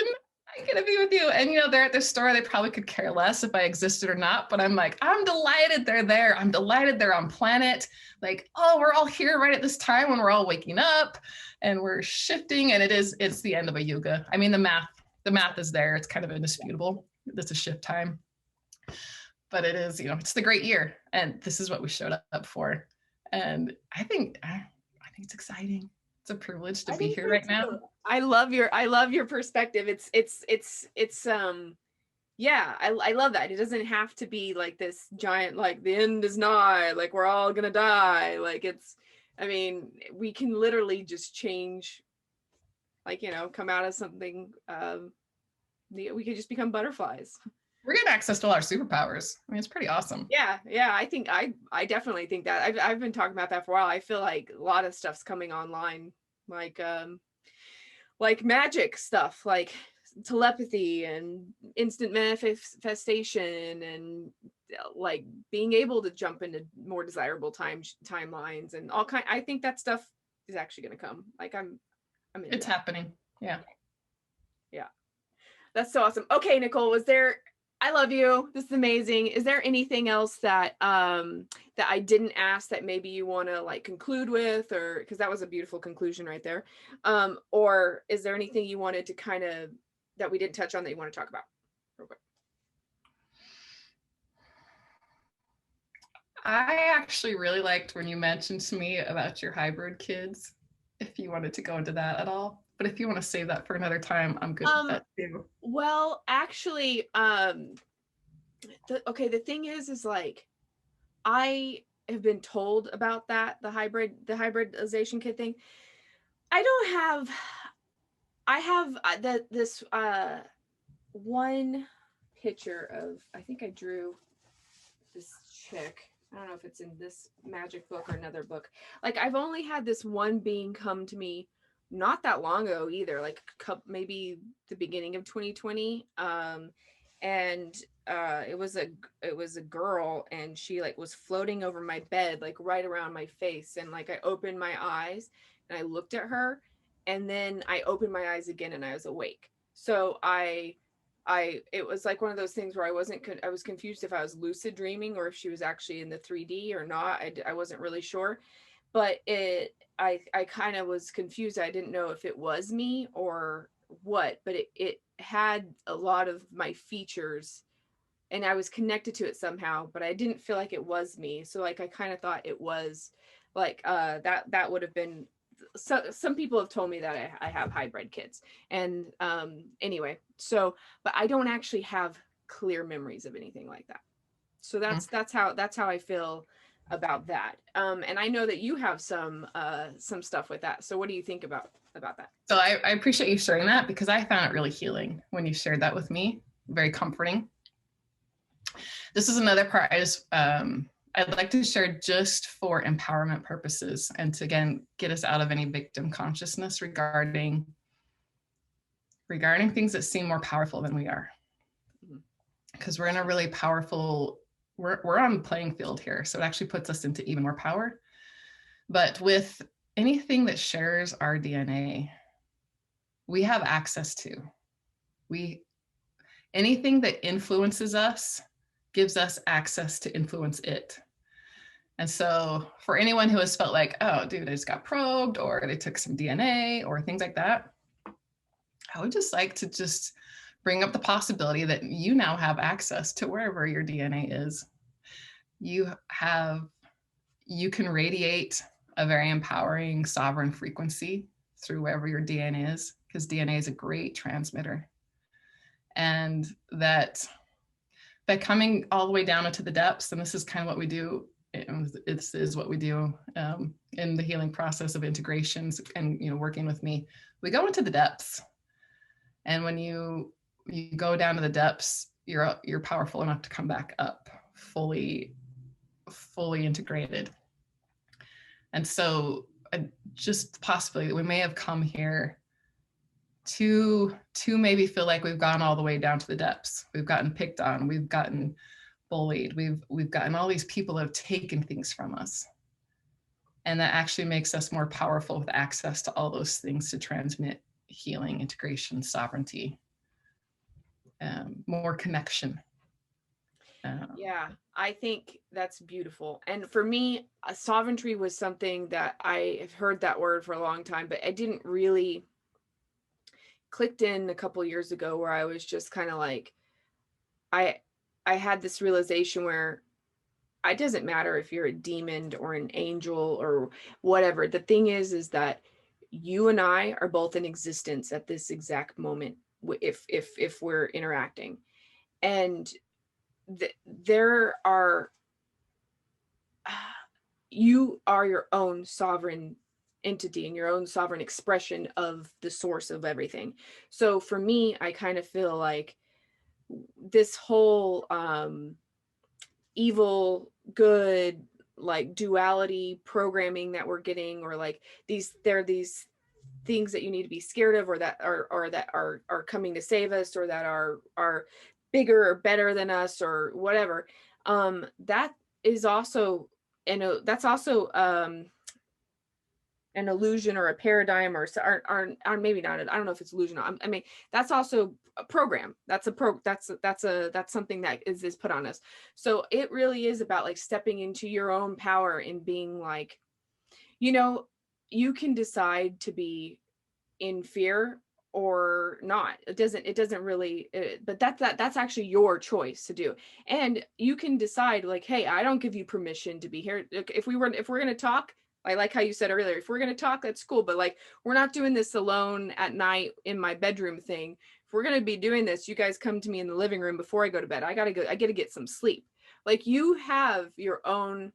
I'm gonna be with you. And they're at the store. They probably could care less if I existed or not. But I'm like, I'm delighted they're there. I'm delighted they're on planet. Like, oh, we're all here right at this time when we're all waking up and we're shifting. And it's the end of a yuga. I mean, the math is there. It's kind of indisputable. It's a shift time. But it is, it's the great year. And this is what we showed up for. And I think it's exciting. It's a privilege to be here right now. I love your perspective. Yeah, I love that. It doesn't have to be like this giant, like the end is nigh, like we're all gonna die. Like we can literally just change, like, come out of something. We could just become butterflies. We're getting access to all our superpowers. I mean, it's pretty awesome. Yeah. I think I definitely think that. I've been talking about that for a while. I feel like a lot of stuff's coming online, like magic stuff, like telepathy and instant manifestation, and like being able to jump into more desirable timelines and all kind. I think that stuff is actually going to come. Like I'm it's happening. Yeah. That's so awesome. Okay, Nicole, I love you. This is amazing. Is there anything else that that I didn't ask that maybe you want to like conclude with, or because that was a beautiful conclusion right there, or is there anything you wanted to kind of that we didn't touch on that you want to talk about real quick? I actually really liked when you mentioned to me about your hybrid kids, if you wanted to go into that at all. But if you want to save that for another time, I'm good with that too. Well, actually, the thing is like, I have been told about that, the hybridization kid thing. I have this one picture of, I think I drew this chick. I don't know if it's in this magic book or another book. Like, I've only had this one being come to me not that long ago either, like maybe the beginning of 2020. And it was a girl, and she like was floating over my bed, like right around my face. And like I opened my eyes and I looked at her, and then I opened my eyes again and I was awake. So it was like one of those things where I was confused if I was lucid dreaming or if she was actually in the 3D or not. I wasn't really sure, but I kind of was confused. I didn't know if it was me or what, but it had a lot of my features and I was connected to it somehow, but I didn't feel like it was me. So like, I kind of thought it was like, that would have been, so some people have told me that I have hybrid kids. And anyway, so, but I don't actually have clear memories of anything like that. So that's how I feel about that. And I know that you have some stuff with that. So what do you think about that? So I appreciate you sharing that, because I found it really healing when you shared that with me. Very comforting. This is another part I'd like to share just for empowerment purposes, and to, again, get us out of any victim consciousness regarding things that seem more powerful than we are. Because we're in a really powerful, we're on the playing field here. So it actually puts us into even more power. But with anything that shares our DNA, we have access to. Anything that influences us gives us access to influence it. And so for anyone who has felt like, oh, dude, I just got probed, or they took some DNA or things like that, I would just like to just bring up the possibility that you now have access to wherever your DNA is. You can radiate a very empowering, sovereign frequency through wherever your DNA is, because DNA is a great transmitter. And that by coming all the way down into the depths, and this is kind of what we do, this is what we do in the healing process of integrations and working with me, we go into the depths. And when you go down to the depths, you're powerful enough to come back up fully integrated. And so just the possibility that we may have come here to maybe feel like we've gone all the way down to the depths. We've gotten picked on, we've gotten bullied. We've gotten all these people who have taken things from us. And that actually makes us more powerful with access to all those things to transmit healing, integration, sovereignty, more connection. Yeah, I think that's beautiful. And for me, sovereignty was something that I have heard that word for a long time, but I didn't really clicked in a couple years ago where I was just kind of like, I had this realization where it doesn't matter if you're a demon or an angel or whatever. The thing is that you and I are both in existence at this exact moment if we're interacting. And there are you are your own sovereign entity and your own sovereign expression of the source of everything. So for me, I kind of feel like this whole evil good like duality programming that we're getting, or like there are these things that you need to be scared of, or that are coming to save us, or that are bigger or better than us or whatever. That is also, that's also an illusion or a paradigm, or maybe not. I don't know if it's illusion. I mean, that's also a program. That's something that is put on us. So it really is about like stepping into your own power and being like, you can decide to be in fear or not. It doesn't really, but that's actually your choice to do. And you can decide like, hey, I don't give you permission to be here. If we're going to talk, I like how you said earlier, if we're going to talk, that's cool. But like, we're not doing this alone at night in my bedroom thing. If we're going to be doing this, you guys come to me in the living room before I go to bed. I get to get some sleep. Like, you have your own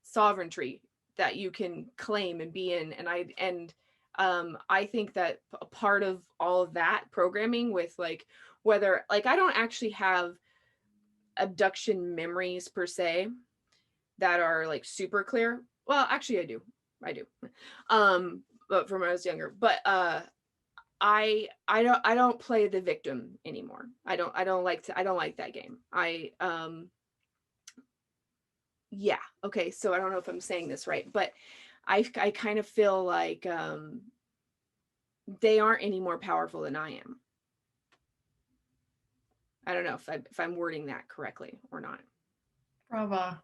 sovereignty that you can claim and be in. And I think that a part of all of that programming with like, whether like, I don't actually have abduction memories per se that are like super clear. Well, actually I do. But from when I was younger, but I don't play the victim anymore. I don't like that game. Yeah. Okay. So I don't know if I'm saying this right, but I kind of feel like they aren't any more powerful than I am. I don't know if I'm wording that correctly or not. Brava.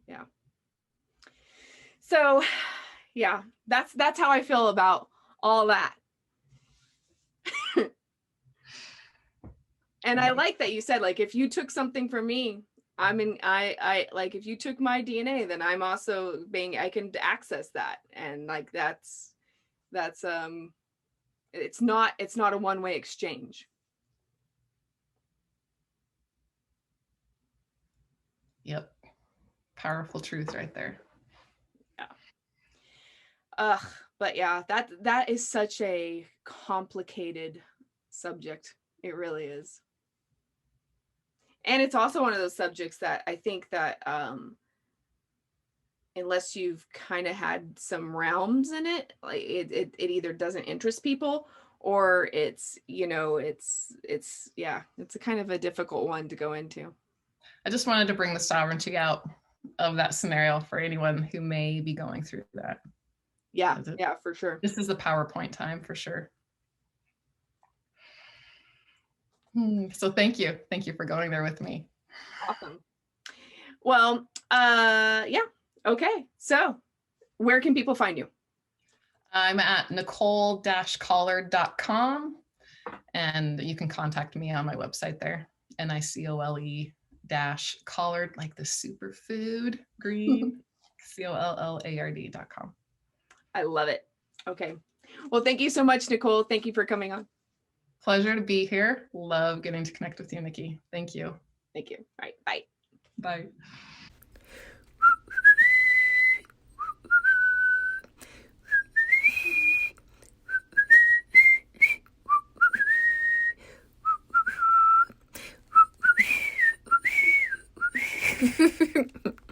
Yeah. So yeah, that's how I feel about all that. And I like that you said, like, if you took something from me, I like, if you took my DNA, then I'm also I can access that. And like, that's it's not a one-way exchange. Yep. Powerful truth right there. Yeah. But yeah, that is such a complicated subject. It really is. And it's also one of those subjects that I think that unless you've kind of had some realms in it, like it either doesn't interest people, or it's it's a kind of a difficult one to go into. I just wanted to bring the sovereignty out of that scenario for anyone who may be going through that. Yeah, for sure. This is a PowerPoint time for sure. So thank you for going there with me. Awesome. Well, yeah. Okay. So where can people find you? I'm at Nicole-Collard.com, and you can contact me on my website there. Nicole-Collard, like the superfood green, COLLARD.com. I love it. Okay. Well, thank you so much, Nicole. Thank you for coming on. Pleasure to be here. Love getting to connect with you, Nikki. Thank you. Thank you. All right. Bye. Bye.